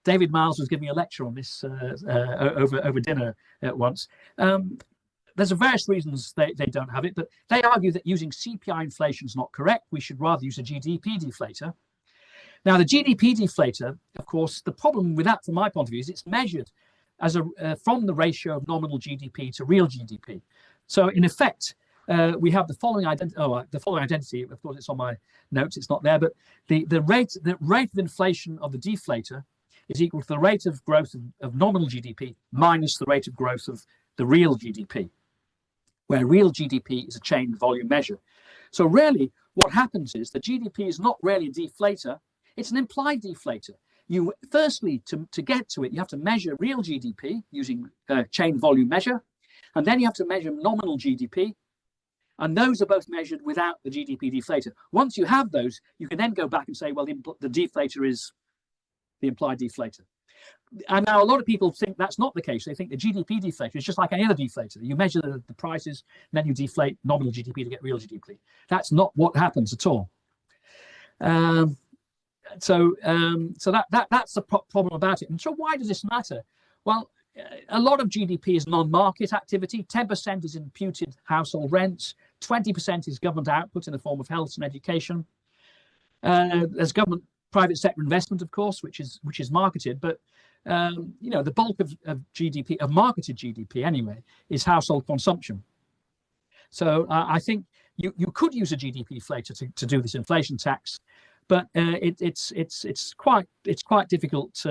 David Miles was giving a lecture on this over dinner at once. There's various reasons they don't have it, but they argue that using CPI inflation is not correct. We should rather use a GDP deflator. Now, the GDP deflator, of course, the problem with that, from my point of view, is it's measured as from the ratio of nominal GDP to real GDP. So in effect, we have the following identity. The following identity. Of course, it's on my notes. It's not there, but the rate of inflation of the deflator is equal to the rate of growth of nominal GDP minus the rate of growth of the real GDP, where real GDP is a chain volume measure. So really, what happens is the GDP is not really a deflator; it's an implied deflator. You firstly, to get to it, you have to measure real GDP using chain volume measure, and then you have to measure nominal GDP. And those are both measured without the GDP deflator. Once you have those, you can then go back and say, well, the deflator is the implied deflator. And now a lot of people think that's not the case. They think the GDP deflator is just like any other deflator. You measure the prices, and then you deflate nominal GDP to get real GDP. That's not what happens at all. So that's the problem about it. And so why does this matter? Well, a lot of GDP is non-market activity. 10% is imputed household rents. 20% is government output in the form of health and education. There's government private sector investment, of course, which is marketed. But the bulk of GDP, of marketed GDP anyway, is household consumption. So I think you could use a GDP deflator to do this inflation tax, but it's quite difficult.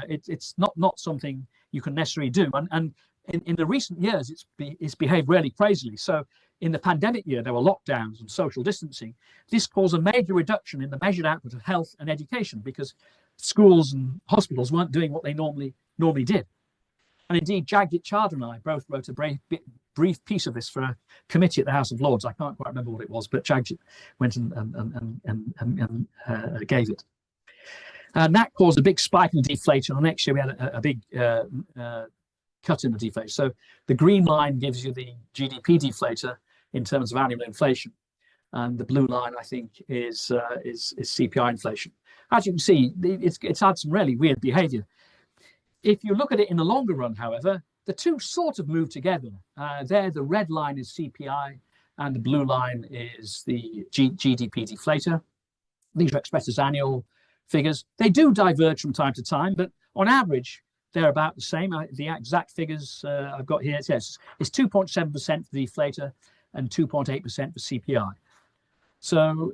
It's not something you can necessarily do. And in the recent years, it's behaved really crazily. So in the pandemic year, there were lockdowns and social distancing. This caused a major reduction in the measured output of health and education because schools and hospitals weren't doing what they normally did. And indeed, Jagjit Chadha and I both wrote a brief piece of this for a committee at the House of Lords. I can't quite remember what it was, but Jagjit went and gave it. And that caused a big spike in the deflation. And next year we had a big cut in the deflation. So the green line gives you the GDP deflator in terms of annual inflation, and the blue line, I think, is CPI inflation. As you can see, it's had some really weird behaviour. If you look at it in the longer run, however, the two sort of move together. There, the red line is CPI, and the blue line is the GDP deflator. These are expressed as annual figures. They do diverge from time to time, but on average, they're about the same. The exact figures I've got here, it says it's 2.7% for the deflator and 2.8% for CPI. So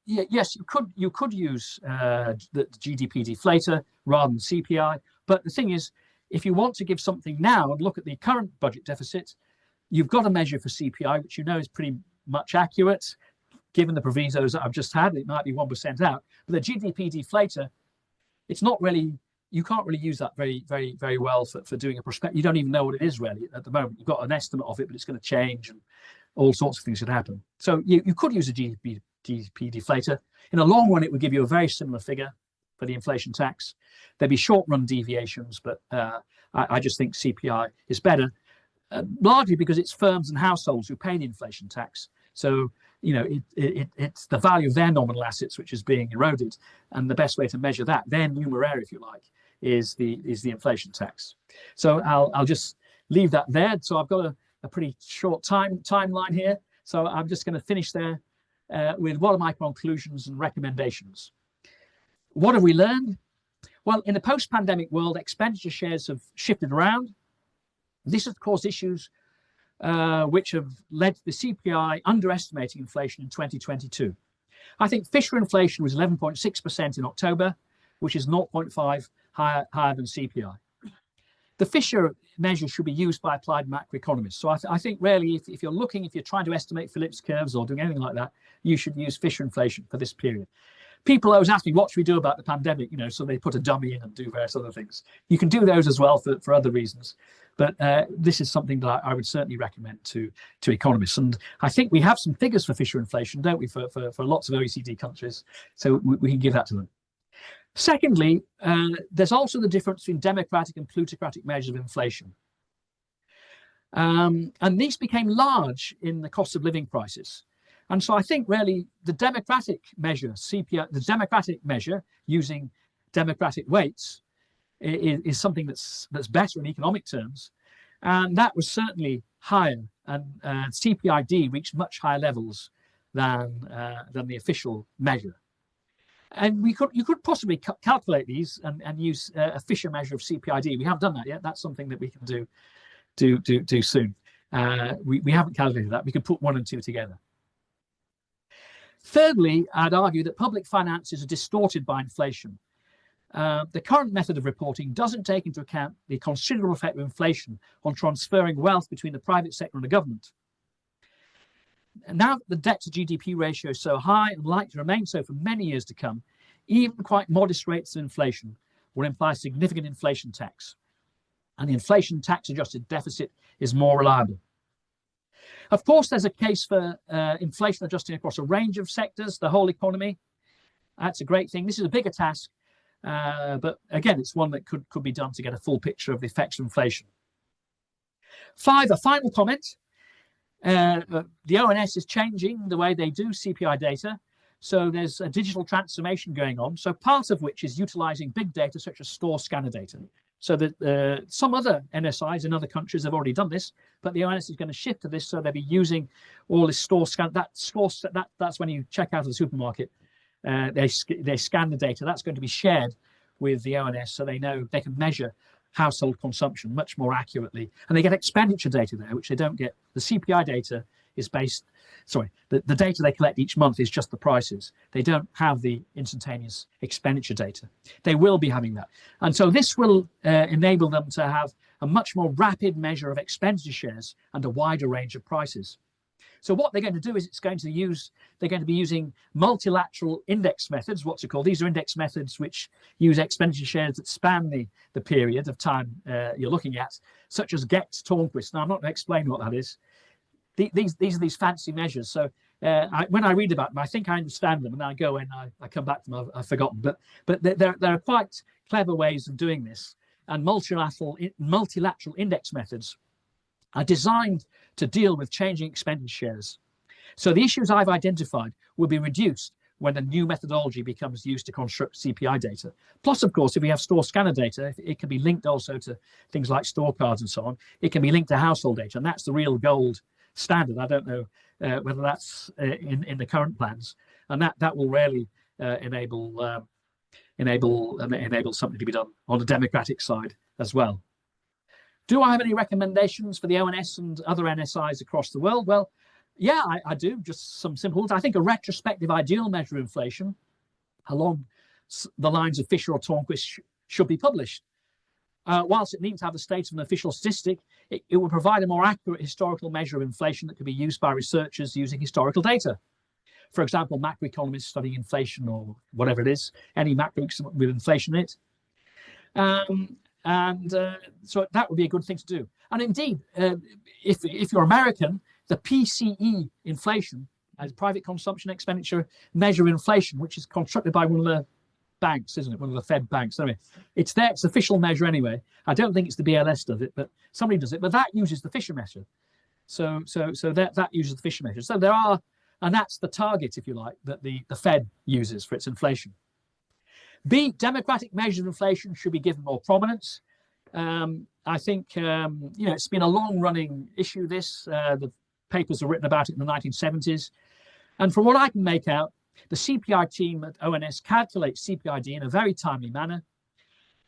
yes, you could use the GDP deflator rather than CPI. But the thing is, if you want to give something now and look at the current budget deficit, you've got a measure for CPI, which you know is pretty much accurate. Given the provisos that I've just had, it might be 1% out. But the GDP deflator, it's not really, you can't really use that very well for doing a prospective. You don't even know what it is really at the moment. You've got an estimate of it, but it's going to change and all sorts of things could happen. So you could use a GDP deflator. In the long run, it would give you a very similar figure for the inflation tax. There'd be short run deviations, but I just think CPI is better, largely because it's firms and households who pay the inflation tax. So it's the value of their nominal assets which is being eroded, and the best way to measure that, their numeraire, if you like, is the inflation tax. So I'll just leave that there. So I've got a pretty short timeline here. So I'm just going to finish there with what are my conclusions and recommendations. What have we learned? Well, in the post-pandemic world, expenditure shares have shifted around. This has caused issues which have led to the CPI underestimating inflation in 2022. I think Fisher inflation was 11.6% in October, which is 0.5 higher than CPI. The Fisher measure should be used by applied macroeconomists. So I think really, if you're trying to estimate Phillips curves or doing anything like that, you should use Fisher inflation for this period. People always ask me, what should we do about the pandemic? So they put a dummy in and do various other things. You can do those as well for other reasons. But this is something that I would certainly recommend to economists. And I think we have some figures for Fisher inflation, don't we, for lots of OECD countries. So we can give that to them. Secondly, there's also the difference between democratic and plutocratic measures of inflation. And these became large in the cost of living crisis. And so I think really the democratic measure, CPI, the democratic measure using democratic weights is something that's better in economic terms. And that was certainly higher. And CPID reached much higher levels than the official measure. And you could possibly calculate these and use a Fisher measure of CPID. We haven't done that yet. That's something that we can do soon. We haven't calculated that. We could put 1 and 2 together. Thirdly, I'd argue that public finances are distorted by inflation. The current method of reporting doesn't take into account the considerable effect of inflation on transferring wealth between the private sector and the government. And now that the debt to GDP ratio is so high and likely to remain so for many years to come, even quite modest rates of inflation will imply significant inflation tax. And the inflation tax adjusted deficit is more reliable. Of course, there's a case for inflation adjusting across a range of sectors, the whole economy. That's a great thing. This is a bigger task, but again, it's one that could be done to get a full picture of the effects of inflation. 5, a final comment. The ONS is changing the way they do CPI data. So there's a digital transformation going on. So part of which is utilizing big data such as store scanner data. So that some other NSIs in other countries have already done this, but the ONS is going to shift to this. So they'll be using all this store scan. That's when you check out of the supermarket. They scan the data. That's going to be shared with the ONS, so they know they can measure household consumption much more accurately, and they get expenditure data there, which they don't get. The CPI data is based, the data they collect each month is just the prices. They don't have the instantaneous expenditure data. They will be having that. And so this will enable them to have a much more rapid measure of expenditure shares and a wider range of prices. So what they're going to do is they're going to be using multilateral index methods, what's it called? These are index methods which use expenditure shares that span the period of time you're looking at, such as Gex-Tornquist. Now, I'm not going to explain what that is. These are these fancy measures. So when I read about them, I think I understand them, and I go and I come back to them, I've forgotten. But there are quite clever ways of doing this, and multilateral index methods are designed to deal with changing expenditure shares. So the issues I've identified will be reduced when a new methodology becomes used to construct CPI data. Plus, of course, if we have store scanner data, it can be linked also to things like store cards and so on. It can be linked to household data, and that's the real gold standard. I don't know whether that's in the current plans, and that will really enable something to be done on the democratic side as well. Do I have any recommendations for the ONS and other NSIs across the world? Well, yeah, I do. Just some simple ones. I think a retrospective ideal measure of inflation along the lines of Fisher or Tornquist should be published. Whilst it needs to have the status of an official statistic, it will provide a more accurate historical measure of inflation that could be used by researchers using historical data. For example, macroeconomists studying inflation or whatever it is, any macro with inflation in it. So that would be a good thing to do. And indeed, if you're American, the PCE inflation, as private consumption expenditure measure of inflation, which is constructed by one of the banks, isn't it? One of the Fed banks. Anyway, it's there. It's official measure anyway. I don't think it's the BLS does it, but somebody does it. But that uses the Fisher measure. So that uses the Fisher measure. So there are, and that's the target, if you like, that the Fed uses for its inflation. B, democratic measures of inflation should be given more prominence. I think it's been a long-running issue. The papers are written about it in the 1970s, and from what I can make out, the CPI team at ONS calculates CPID in a very timely manner.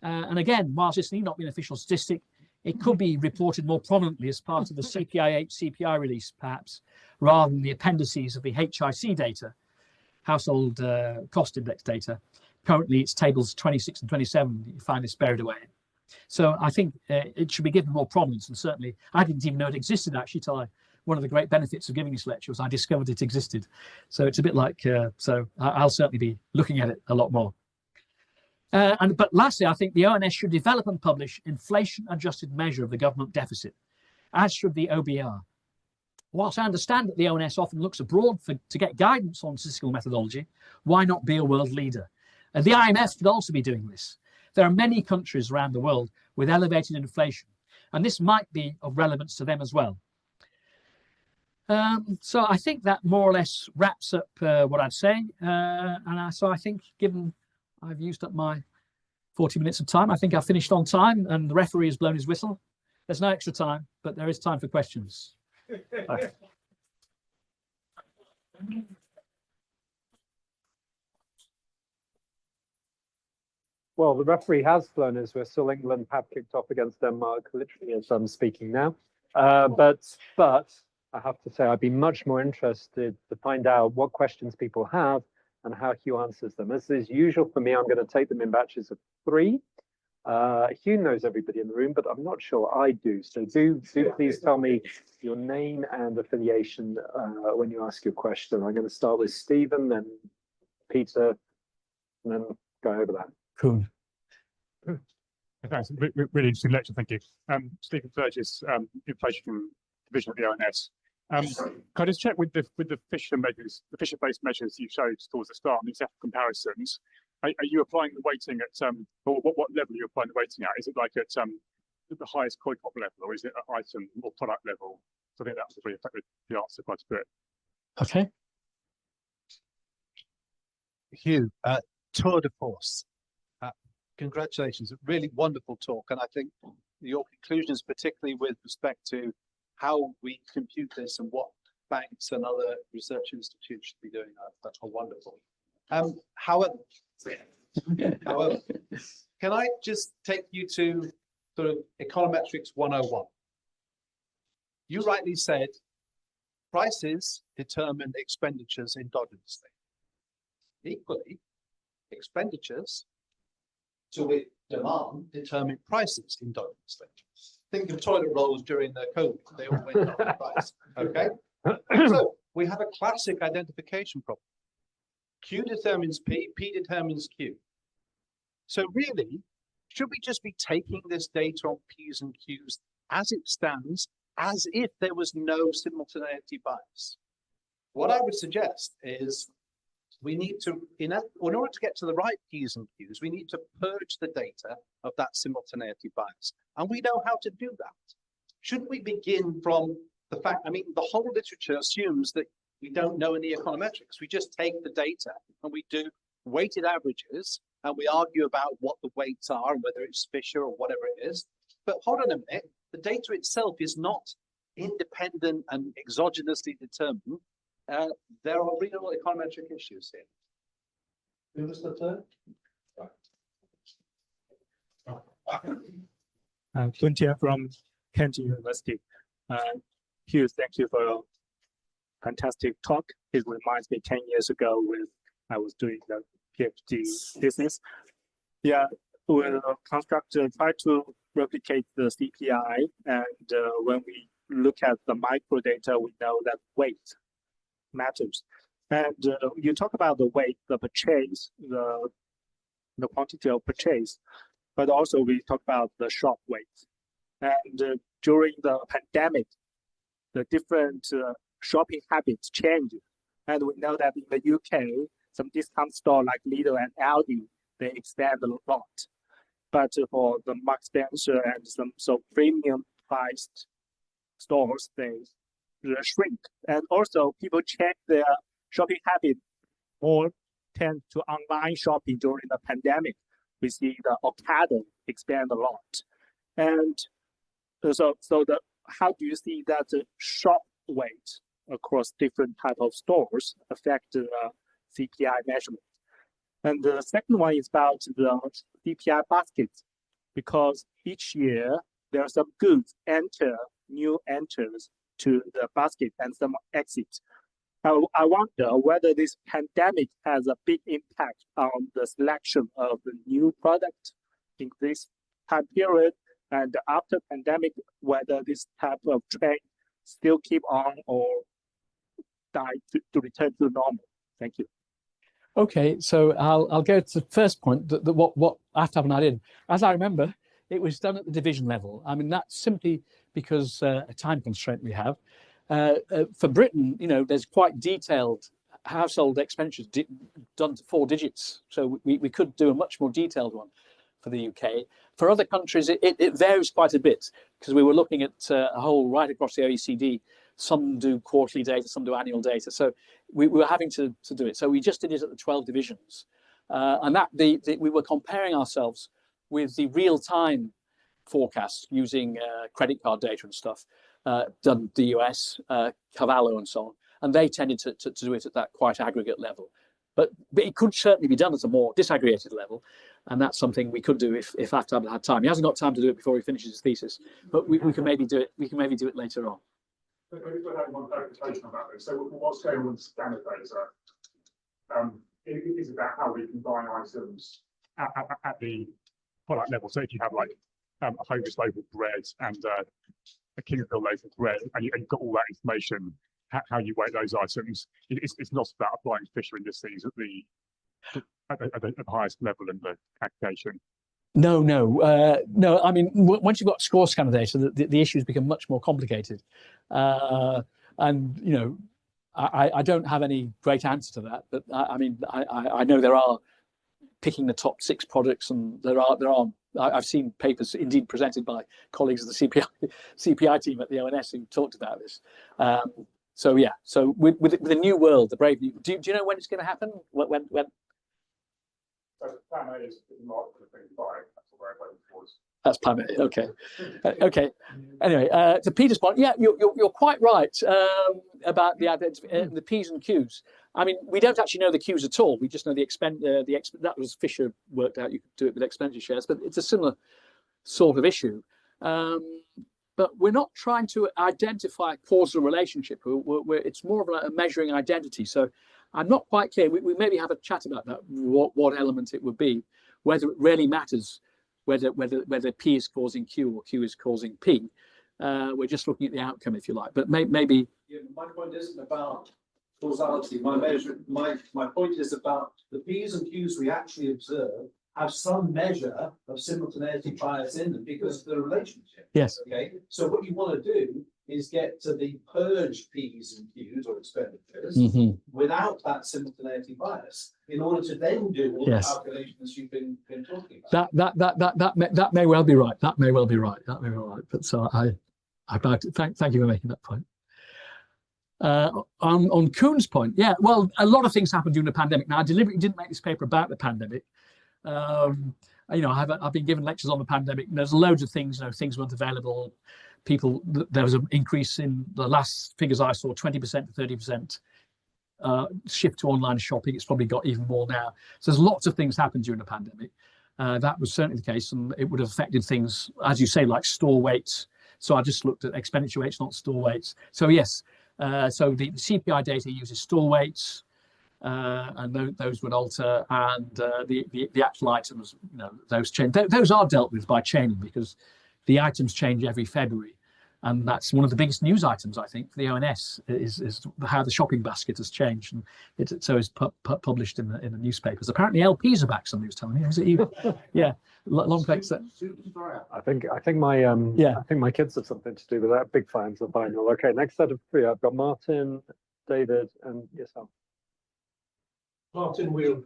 And again, whilst it's not been an official statistic, it could be reported more prominently as part of the CPIH CPI release, perhaps, rather than the appendices of the HIC data, household cost index data. Currently, it's tables 26 and 27. You find this buried away. So I think it should be given more prominence. And certainly, I didn't even know it existed, actually, till one of the great benefits of giving this lecture was I discovered it existed. So it's a bit like, so I'll certainly be looking at it a lot more. But lastly, I think the ONS should develop and publish inflation-adjusted measure of the government deficit, as should the OBR. Whilst I understand that the ONS often looks abroad to get guidance on statistical methodology, why not be a world leader? The IMF could also be doing this. There are many countries around the world with elevated inflation, and this might be of relevance to them as well. So I think that more or less wraps up what I'd say. So I think, given I've used up my 40 minutes of time, I think I've finished on time, and the referee has blown his whistle. There's no extra time, but there is time for questions. Well, the referee has blown his whistle. England have kicked off against Denmark, literally as I'm speaking now. But I have to say, I'd be much more interested to find out what questions people have and how Hugh answers them. As is usual for me, I'm going to take them in batches of 3. Hugh knows everybody in the room, but I'm not sure I do. So do please tell me your name and affiliation when you ask your question. I'm going to start with Stephen, then Peter, and then go over that. Cool. Thanks. Really interesting lecture. Thank you. Stephen Burgess, inflation division at the ONS. Can I just check with the Fisher measures, the Fisher-based measures you showed towards the start, these comparisons? Are you applying the weighting at or what level are you applying the weighting at? Is it like at the highest coin pop level, or is it at item or product level? So I think that would really affect the answer quite a bit. Okay. Hugh, tour de force. Congratulations, a really wonderful talk, and I think your conclusions, particularly with respect to how we compute this and what banks and other research institutes should be doing, are wonderful. However, can I just take you to sort of econometrics 101? You rightly said prices determine expenditures endogenously. Equally, expenditures to which demand determine prices endogenously. Think of toilet rolls during the COVID, they all went up in price. Okay, so we have a classic identification problem. Q determines P, P determines Q. So really, should we just be taking this data on P's and Q's as it stands, as if there was no simultaneity bias? What I would suggest is we need to, in order to get to the right P's and Q's, we need to purge the data of that simultaneity bias. And we know how to do that. Shouldn't we begin from the fact, I mean, the whole literature assumes that we don't know any econometrics. We just take the data and we do weighted averages and we argue about what the weights are and whether it's Fisher or whatever it is. But hold on a minute, the data itself is not independent and exogenously determined. There are real econometric issues here. Who was the third? Tuntia from Kent University. Hugh, thank you for a fantastic talk. It reminds me 10 years ago when I was doing the PhD thesis. Yeah, we'll try to replicate the CPI, and when we look at the micro data, we know that weight matters. And you talk about the weight, the purchase, the quantity of purchase, but also we talk about the shop weight. And during the pandemic, the different shopping habits change. And we know that in the UK, some discount store like Lidl and Aldi, they expand a lot. But for the Marks Spencer and some premium priced stores, they shrink. And also people change their shopping habit more, tend to online shopping during the pandemic. We see the Ocado expand a lot. And how do you see that shop weight across different type of stores affect the CPI measurement? And the second one is about the CPI basket, because each year there are some goods new enters to the basket and some exit. I wonder whether this pandemic has a big impact on the selection of the new product in this time period, and after pandemic, whether this type of trend still keep on or die to return to normal. Thank you. Okay, so I'll go to the first point. What I have to have an idea. As I remember, it was done at the division level. I mean, that's simply because a time constraint we have. For Britain, there's quite detailed household expenditures done to 4 digits. So we could do a much more detailed one for the UK. For other countries, it varies quite a bit, because we were looking at a whole right across the OECD. Some do quarterly data, some do annual data. So we were having to do it. So we just did it at the 12 divisions. And that we were comparing ourselves with the real-time forecasts using credit card data and stuff, done the US, Cavallo and so on. And they tended to do it at that quite aggregate level. But it could certainly be done at a more disaggregated level. And that's something we could do if Aftab had time. He hasn't got time to do it before he finishes his thesis, but we can maybe do it. We can maybe do it later on. I have one clarification about this. So what's going on with scanner data is about how we combine items at the product level. So if you have like a Hovis loaf of bread and a Kingsville loaf of bread, and you've got all that information, how you weight those items, it's not about applying Fisher indices at the highest level in the aggregation. No. I mean, once you've got score scanner data, the issues become much more complicated. And you know, I don't have any great answer to that. But I mean, I know there are picking the top 6 products, and there are. I've seen papers indeed presented by colleagues of the CPI team at the ONS who talked about this. So yeah, so with the new world, the brave new. Do you know when it's going to happen? When? Plan A is March 2025. That's what we're waiting for. That's plan A. Okay. Okay. Anyway, to Peter's point, yeah, you're quite right about the P's and Q's. I mean, we don't actually know the Q's at all. We just know that was Fisher worked out. You could do it with expenditure shares, but it's a similar sort of issue. But we're not trying to identify a causal relationship. It's more of a measuring identity. So I'm not quite clear. We maybe have a chat about that. What element it would be, whether it really matters, whether P is causing Q or Q is causing P. We're just looking at the outcome, if you like. But maybe. Yeah, my point isn't about causality. My point is about the P's and Q's we actually observe have some measure of simultaneity bias in them because of the relationship. Yes. Okay. So what you want to do is get to the purged P's and Q's or expenditures without that simultaneity bias in order to then do all the calculations you've been talking about. That may well be right. That may well be right. But so I thank you for making that point. On Kuhn's point, yeah, well, a lot of things happened during the pandemic. Now, I deliberately didn't make this paper about the pandemic. You know, I've been given lectures on the pandemic, and there's loads of things. You know, things weren't available. There was an increase in the last figures I saw, 20% to 30% shift to online shopping. It's probably got even more now. So there's lots of things happened during the pandemic. That was certainly the case, and it would have affected things, as you say, like store weights. So I just looked at expenditure weights, not store weights. So yes, so the CPI data uses store weights. And those would alter, and the actual items, you know, those change. Those are dealt with by chaining because the items change every February, and that's one of the biggest news items I think for the ONS is how the shopping basket has changed, and it's published in the newspapers. Apparently LPs are back. Somebody was telling me. Is it you? Yeah, long place. I think my kids have something to do with that. Big fans of vinyl. Okay, next set of 3. I've got Martin, David, and yourself. Martin Wheel,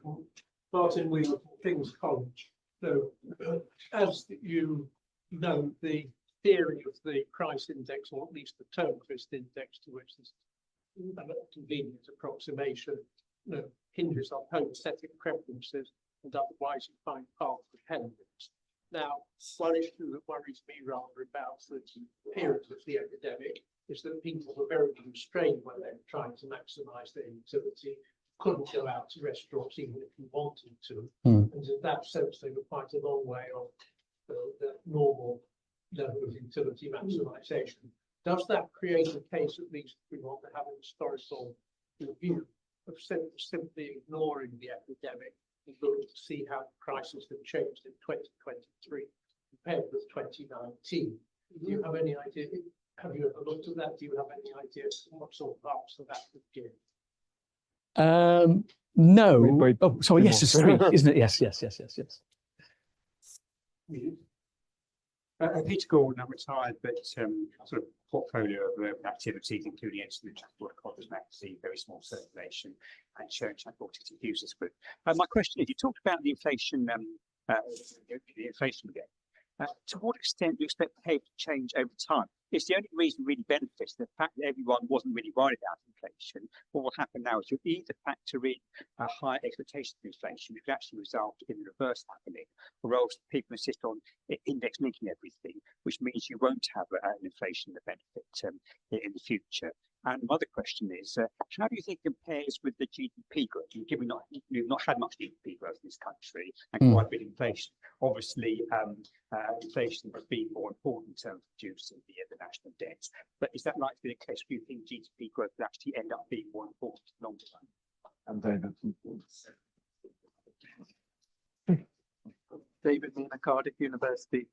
King's College. So, as you know, the theory of the price index, or at least the tone twist index, to which this convenient approximation hinges on homothetic preferences, and otherwise you find path dependence. Now, one issue that worries me rather about the period of the epidemic is that people were very constrained when they were trying to maximise their utility. Couldn't go out to restaurants even if you wanted to. And in that sense, they were quite a long way off the normal level of utility maximisation. Does that create a case, at least if we want to have a historical review, of simply ignoring the epidemic and looking to see how prices have changed in 2023 compared with 2019? Do you have any idea? Have you ever looked at that? Do you have any idea what sort of answer that would give? No. Wait, oh, sorry. Yes, it's 3, isn't it? Yes. Peter Gordon, I'm retired, but sort of portfolio of urban activities, including excellent transport, Cotter's magazine, very small circulation, and church transported users group. My question is: you talked about the inflation, again. To what extent do you expect behaviour to change over time? It's the only reason really benefits the fact that everyone wasn't really worried about inflation. What will happen now is you'll either factor in a higher expectation of inflation, which will actually result in the reverse happening, or else people insist on index linking everything, which means you won't have an inflation benefit in the future. And another question is, how do you think it compares with the GDP growth? Given we've not had much GDP growth in this country and quite a bit of inflation. Obviously, inflation has been more important in terms of reducing the national debt. But is that likely to be the case? Do you think GDP growth would actually end up being more important in the long term? And David. David Mina, Cardiff University.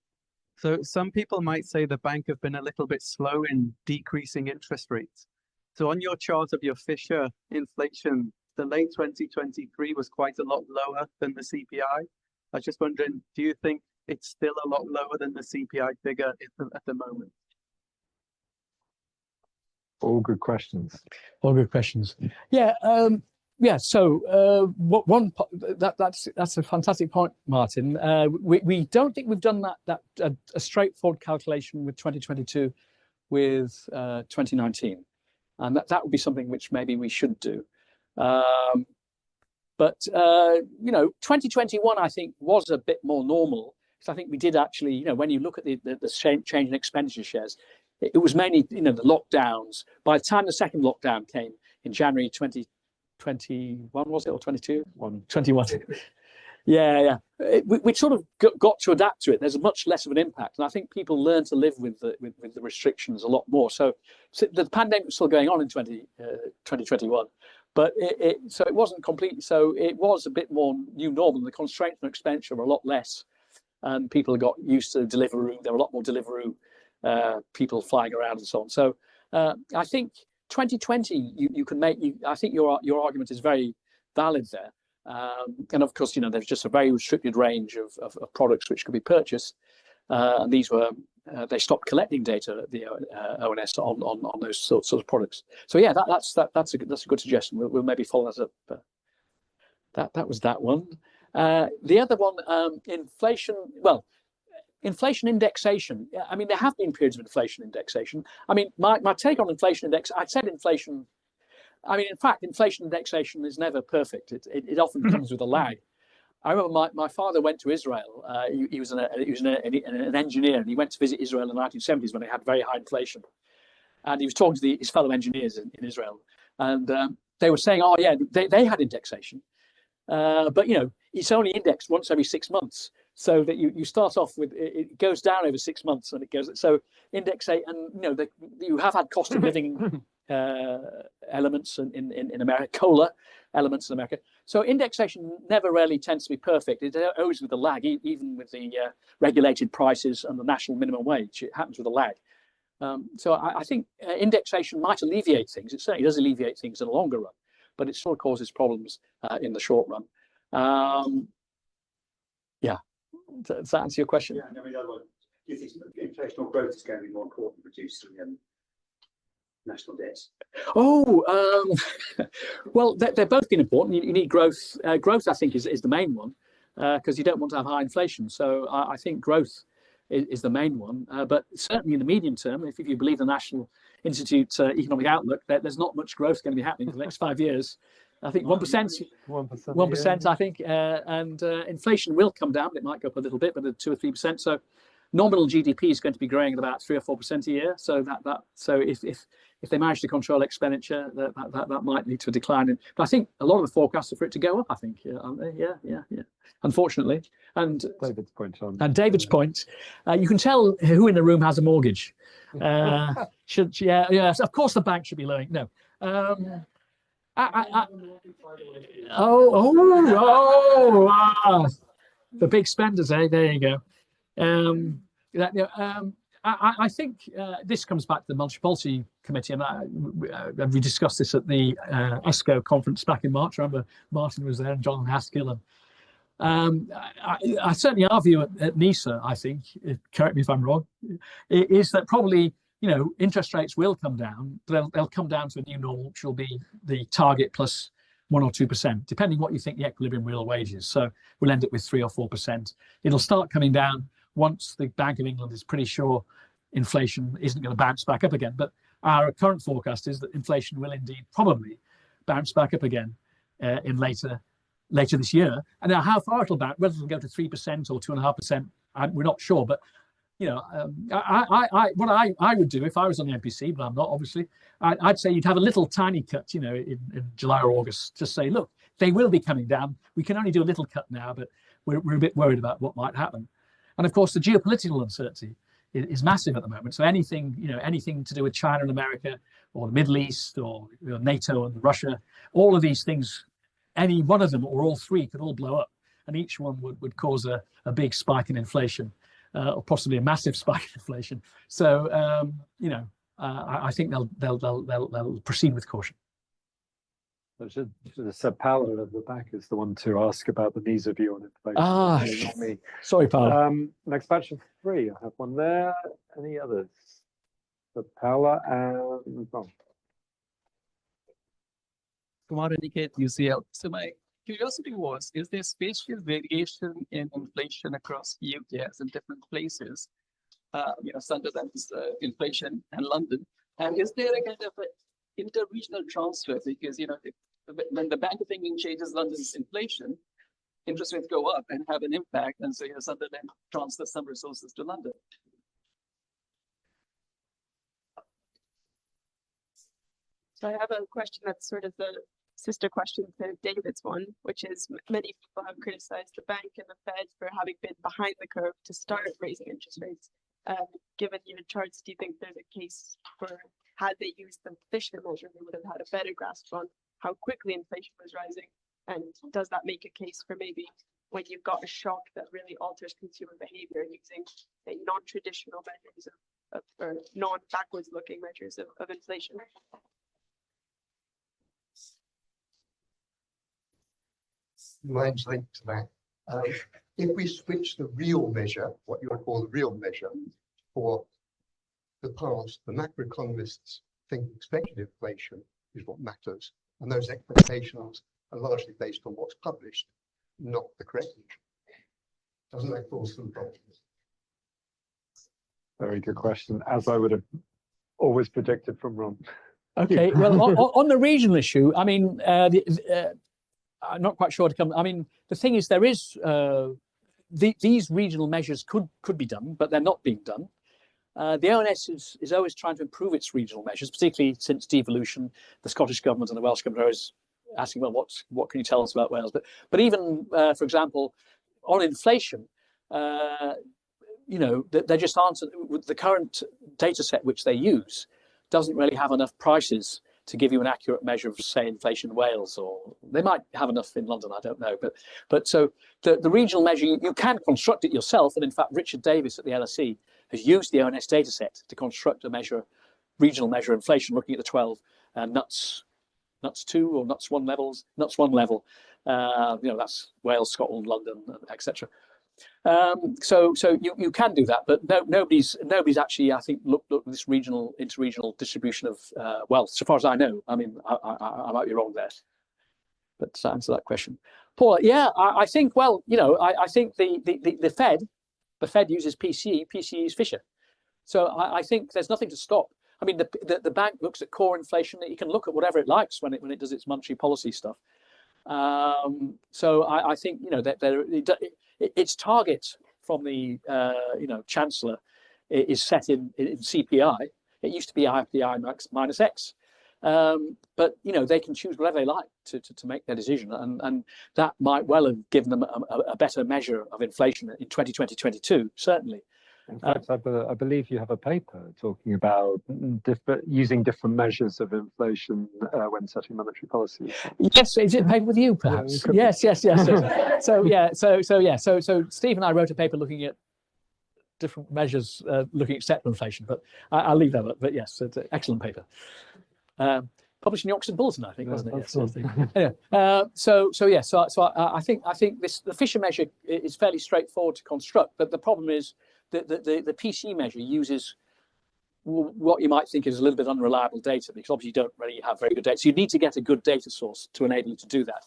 So some people might say the bank have been a little bit slow in decreasing interest rates. So on your chart of your Fisher inflation, the late 2023 was quite a lot lower than the CPI. I was just wondering, do you think it's still a lot lower than the CPI figure at the moment? All good questions. All good questions. Yeah. Yeah, so that's a fantastic point, Martin. We don't think we've done a straightforward calculation with 2022 with 2019, and that would be something which maybe we should do. But 2021 I think was a bit more normal, because I think we did actually, when you look at the change in expenditure shares, it was mainly the lockdowns. By the time the second lockdown came in January 2021, was it, or 22? 21. Yeah. We sort of got to adapt to it. There's much less of an impact, and I think people learn to live with the restrictions a lot more. So the pandemic was still going on in 2021, but it wasn't completely. So it was a bit more new normal. The constraints on expenditure were a lot less, and people got used to Deliveroo. There were a lot more Deliveroo people flying around and so on. So I think 2020, you can make. I think your argument is very valid there, and of course, there's just a very restricted range of products which could be purchased, and these were they stopped collecting data at the ONS on those sorts of products. So yeah, that's a good suggestion. We'll maybe follow that up. That was that one. The other one, inflation. Well, inflation indexation. I mean, there have been periods of inflation indexation. I mean, my take on inflation index, I said inflation. I mean, in fact, inflation indexation is never perfect. It often comes with a lag. I remember my father went to Israel. He was an engineer, and he went to visit Israel in the 1970s when they had very high inflation. And he was talking to his fellow engineers in Israel, and they were saying, "Oh yeah, they had indexation, but it's only indexed once every 6 months." So that you start off with, it goes down over 6 months, and it goes, so indexate, and you have had cost of living elements in America, COLA elements in America. So indexation never really tends to be perfect. It's always with a lag, even with the regulated prices and the national minimum wage. It happens with a lag. So I think indexation might alleviate things. It certainly does alleviate things in the longer run, but it sort of causes problems in the short run. Yeah. Does that answer your question? Yeah, and the other one, do you think inflationary growth is going to be more important in reducing national debts? Well, they're both been important. You need growth. Growth, I think, is the main one, because you don't want to have high inflation. So I think growth is the main one. But certainly in the medium term, if you believe the National Institute Economic Outlook, there's not much growth going to be happening for the next 5 years. I think 1%. 1%, I think, and inflation will come down. It might go up a little bit, but at 2 or 3%. So nominal GDP is going to be growing at about 3 or 4% a year. So so if they manage to control expenditure, that might lead to a decline. But I think a lot of the forecasts are for it to go up. I think, yeah. Unfortunately, and David's point on. And David's point, you can tell who in the room has a mortgage. Of course, the bank should be lowering. No. The big spenders, eh? There you go. I think this comes back to the Monetary Policy Committee, and we discussed this at the ESCO conference back in March. I remember Martin was there and John Haskell. And I certainly, our view at NISA, I think, correct me if I'm wrong, is that probably interest rates will come down. They'll come down to a new normal, which will be the target plus 1 or 2%, depending what you think the equilibrium real wage is. So we'll end up with 3 or 4%. It'll start coming down once the Bank of England is pretty sure inflation isn't going to bounce back up again. But our current forecast is that inflation will indeed probably bounce back up again in later this year. And now how far it'll bounce, whether it'll go to 3% or 2.5%, we're not sure. But what I would do if I was on the NPC, but I'm not obviously. I'd say you'd have a little tiny cut, in July or August, to say, look, they will be coming down. We can only do a little cut now, but we're a bit worried about what might happen. And of course, the geopolitical uncertainty is massive at the moment. So anything to do with China and America, or the Middle East, or NATO and Russia, all of these things, any one of them or all three could all blow up, and each one would cause a big spike in inflation. Or possibly a massive spike in inflation. So I think they'll proceed with caution. I should have said Paolo at the back is the one to ask about the NISA view on inflation. Not me. Sorry, Paolo. Next batch of 3. I have one there. Any others? So Paolo and Ron. Kumar Aniket, UCL. So my curiosity was, is there spatial variation in inflation across UKs in different places? Sunderland's inflation and London. And is there a kind of an inter-regional transfer? Because, when the Bank of England changes London's inflation, interest rates go up and have an impact. And so, Sunderland transfers some resources to London. So I have a question that's sort of the sister question to David's one, which is many people have criticized the bank and the Fed for having been behind the curve to start raising interest rates. Given your charts, do you think there's a case for, had they used the Fisher measure, they would have had a better grasp on how quickly inflation was rising? And does that make a case for maybe when you've got a shock that really alters consumer behavior, using non-traditional measures or non-backwards looking measures of inflation? Mine's linked to that. If we switch the real measure, what you would call the real measure, for the past, the macroeconomists think expected inflation is what matters, and those expectations are largely based on what's published, not the correct measure. Doesn't that cause some problems? Very good question, as I would have always predicted from Ron. Okay, well, on the regional issue, I mean, I'm not quite sure to come. I mean, the thing is, there is these regional measures could be done, but they're not being done. The ONS is always trying to improve its regional measures, particularly since devolution. The Scottish government and the Welsh government are always asking, well, what can you tell us about Wales? But even, for example, on inflation, there just aren't, the current data set which they use doesn't really have enough prices to give you an accurate measure of, say, inflation in Wales, or they might have enough in London, I don't know. But so the regional measure, you can construct it yourself. And in fact, Richard Davis at the LSE has used the ONS data set to construct a regional measure of inflation, looking at the 12 nuts 2 or nuts 1 levels, nuts 1 level. That's Wales, Scotland, London, etc. So you can do that, but nobody's actually, I think, looked at this interregional distribution of wealth. So far as I know, I mean, I might be wrong there, but to answer that question, Paul, yeah, I think, well, I think the Fed uses PCE is Fisher, so I think there's nothing to stop. I mean, the bank looks at core inflation. It can look at whatever it likes when it does its monetary policy stuff. So I think that its target from the Chancellor is set in CPI. It used to be IPI minus X, but they can choose whatever they like to make their decision, and that might well have given them a better measure of inflation in 2022, certainly. In fact, I believe you have a paper talking about using different measures of inflation when setting monetary policy. Yes, is it a paper with you, perhaps? Yes. So Steve and I wrote a paper looking at different measures, looking at sector inflation. But I'll leave that. But yes, it's an excellent paper. Published in the Oxford Bulletin, I think, wasn't it? Yes. Anyway, so I think the Fisher measure is fairly straightforward to construct, but the problem is the PC measure uses what you might think is a little bit unreliable data, because obviously you don't really have very good data. So you need to get a good data source to enable you to do that.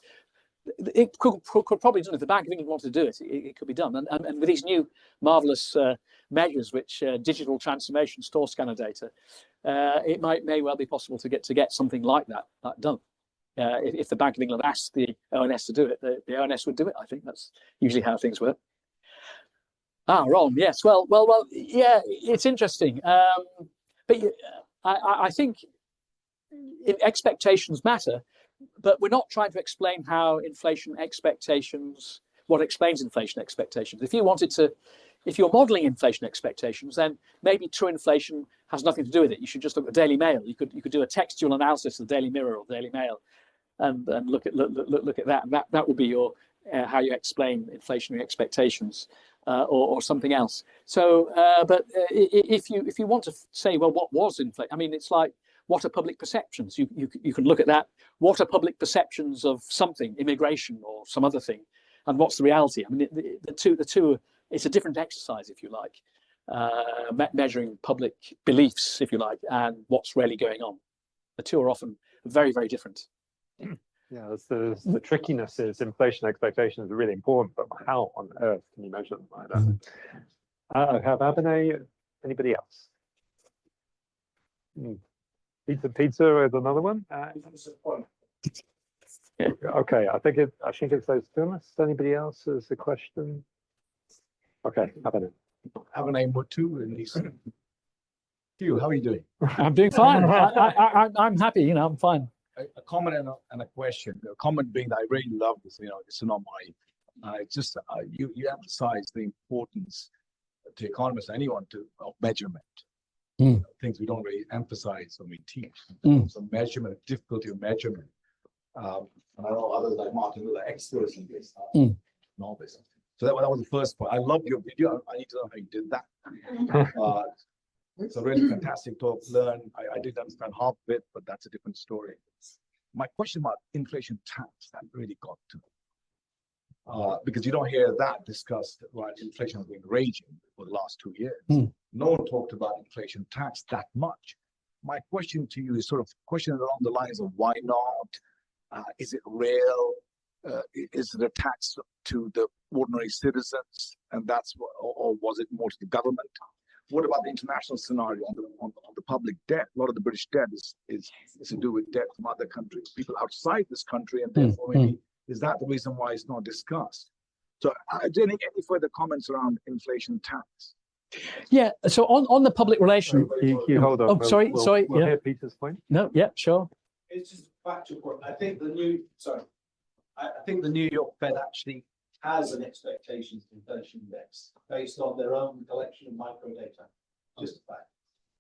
It could probably be done if the Bank of England wanted to do it. It could be done, and with these new marvelous measures, which digital transformation, store scanner data, it may well be possible to get something like that done. If the Bank of England asked the ONS to do it, the ONS would do it. I think that's usually how things work. Ah, Ron, yes. Well, yeah, it's interesting. But I think expectations matter, but we're not trying to explain how inflation expectations, what explains inflation expectations. If you're modeling inflation expectations, then maybe true inflation has nothing to do with it. You should just look at the Daily Mail. You could do a textual analysis of the Daily Mirror or the Daily Mail, and look at that, and that would be your how you explain inflationary expectations, or something else. So, but if you want to say, well, what was inflation? I mean, it's like, what are public perceptions? You can look at that. What are public perceptions of something, immigration or some other thing, and what's the reality? I mean, the two. It's a different exercise, if you like, measuring public beliefs, if you like, and what's really going on. The two are often very, very different. Yeah, the trickiness is inflation expectations are really important, but how on earth can you measure them? I don't know. Have Abinay, anybody else? Pizza is another one. Okay, I think it's those two of us. Anybody else has a question? Okay, Abinay. Abinay Mutu in these. Hugh, how are you doing? I'm doing fine. I'm happy. You know, I'm fine. A comment and a question. A comment being that I really love this. You know, it's not my. It's just you emphasize the importance to economists, anyone, of measurement. Things we don't really emphasize when we teach. So measurement, difficulty of measurement. And I know others like Martin Luther, experts in this, and all this. So that was the first point. I love your video. I need to know how you did that. It's a really fantastic talk. Learn. I didn't understand half of it, but that's a different story. My question about inflation tax, that really got to me. Because you don't hear that discussed while inflation has been raging for the last 2 years. No one talked about inflation tax that much. My question to you is sort of question along the lines of why not? Is it real? Is it a tax to the ordinary citizens, and that's or was it more to the government? What about the international scenario on the public debt? A lot of the British debt is to do with debt from other countries, people outside this country, and therefore maybe is that the reason why it's not discussed? So, any further comments around inflation tax? Yeah. So on the public relation, you hold on. Oh, sorry. We'll Yeah. hear Peter's point. No. Yeah. Sure. It's just a factual point. I think the New York Fed actually has an expectations inflation index based on their own collection of microdata. Just a fact.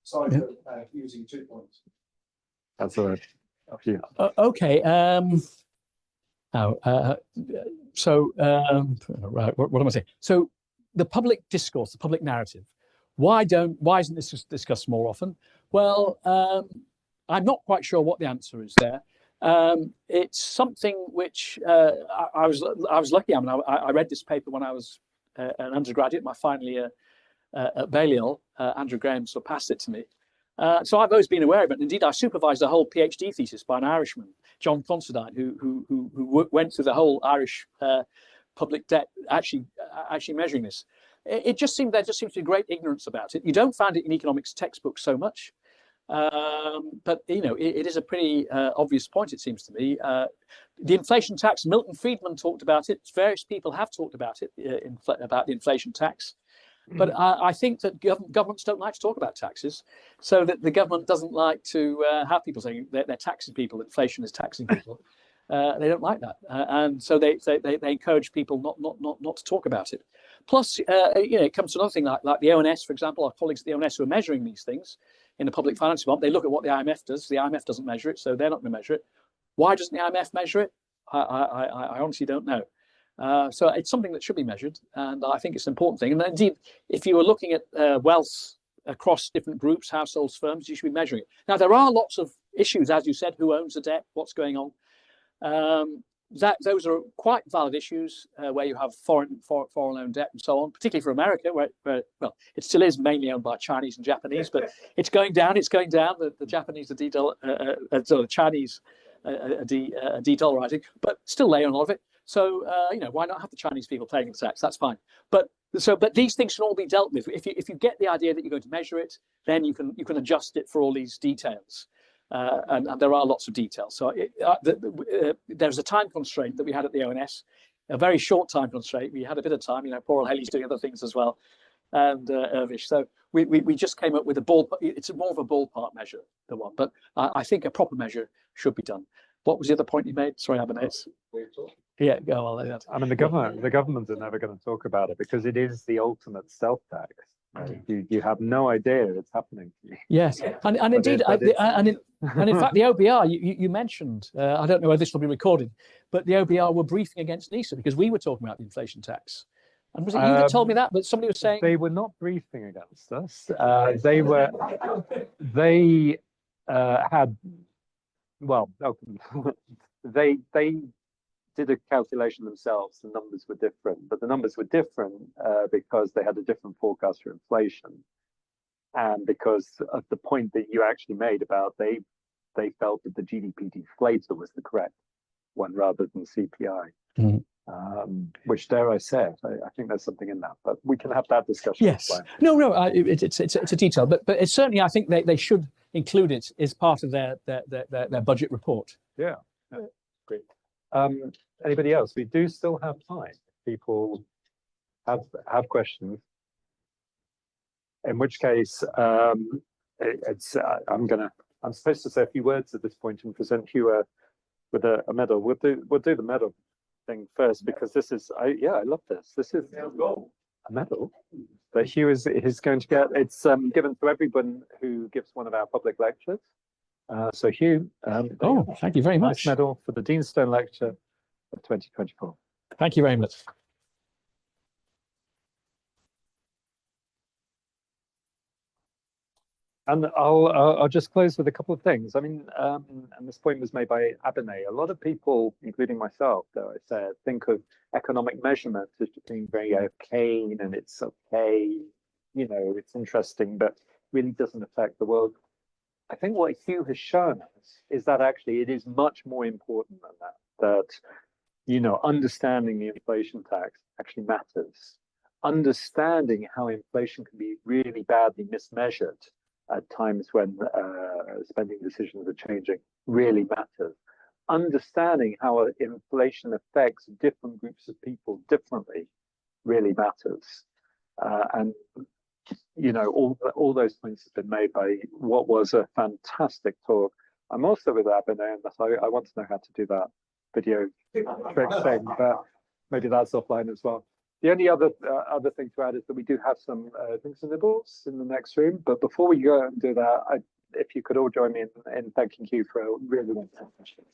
Sorry for using 2 points. That's all right. Okay. Right. What am I saying? So the public discourse, the public narrative. Why isn't this discussed more often? Well, I'm not quite sure what the answer is there. It's something which I was lucky. I mean, I read this paper when I was an undergraduate, my final year at Balliol. Andrew Graham sort of passed it to me. So I've always been aware of it. Indeed, I supervised a whole PhD thesis by an Irishman, John Considine, who went through the whole Irish public debt, actually measuring this. There just seems to be great ignorance about it. You don't find it in economics textbooks so much. But you know, it is a pretty obvious point, it seems to me. The inflation tax, Milton Friedman talked about it. Various people have talked about it, about the inflation tax. But I think that governments don't like to talk about taxes, so that the government doesn't like to have people saying they're taxing people. Inflation is taxing people. They don't like that, and so they encourage people not to talk about it. Plus, it comes to another thing like the ONS, for example. Our colleagues at the ONS who are measuring these things in the public finance department, they look at what the IMF does. The IMF doesn't measure it, so they're not going to measure it. Why doesn't the IMF measure it? I honestly don't know. So it's something that should be measured, and I think it's an important thing. And indeed, if you were looking at wealth across different groups, households, firms, you should be measuring it. Now, there are lots of issues, as you said, who owns the debt, what's going on. Those are quite valid issues where you have foreign owned debt and so on, particularly for America, where well, it still is mainly owned by Chinese and Japanese, but it's going down. It's going down. The Japanese are the Chinese are de-dollarizing, but still they own a lot of it. So why not have the Chinese people paying the tax? That's fine. But these things can all be dealt with. If you get the idea that you're going to measure it, then you can adjust it for all these details. And there are lots of details. So there's a time constraint that we had at the ONS. a very short time constraint. We had a bit of time, you know, poor old Haley's doing other things as well, and Irvish. So we just came up with a ball. It's more of a ballpark measure, the one, but I think a proper measure should be done. What was the other point you made? Sorry, Abinets. Yeah, go on. I mean, the governments are never going to talk about it because it is the ultimate stealth tax. You have no idea it's happening to you. Yes, and indeed, and in fact, the OBR you mentioned. I don't know whether this will be recorded, but the OBR were briefing against NISA because we were talking about the inflation tax. And was it you that told me that? But somebody was saying they were not briefing against us. They had, well, they did a calculation themselves. The numbers were different, but the numbers were different because they had a different forecast for inflation, and because of the point that you actually made about they felt that the GDP deflator was the correct one rather than CPI. Which, dare I say it, I think there's something in that, but we can have that discussion. Yes, no, it's a detail, but it's certainly, I think they should include it as part of their budget report. Yeah, great. Anybody else? We do still have time. People have questions. In which case, I'm supposed to say a few words at this point and present Hugh with a medal. We'll do the medal thing first because this is I love this. This is a medal that Hugh is going to get. It's given to everyone who gives one of our public lectures. So Hugh, thank you very much. Medal for the Deane-Stone lecture of 2024. Thank you very much. And I'll just close with a couple of things. I mean, and this point was made by Abinay. A lot of people, including myself, though I said, think of economic measurement as being very arcane and it's okay, you know, it's interesting, but really doesn't affect the world. I think what Hugh has shown us is that actually it is much more important than that. That, you know, understanding the inflation tax actually matters. Understanding how inflation can be really badly mismeasured at times when spending decisions are changing really matters. Understanding how inflation affects different groups of people differently really matters. And you know, all those points have been made by what was a fantastic talk. I'm also with Abinay, and I want to know how to do that video trick thing, but maybe that's offline as well. The only other thing to add is that we do have some drinks and nibbles in the next room. But before we go and do that, if you could all join me in thanking you for a really wonderful session.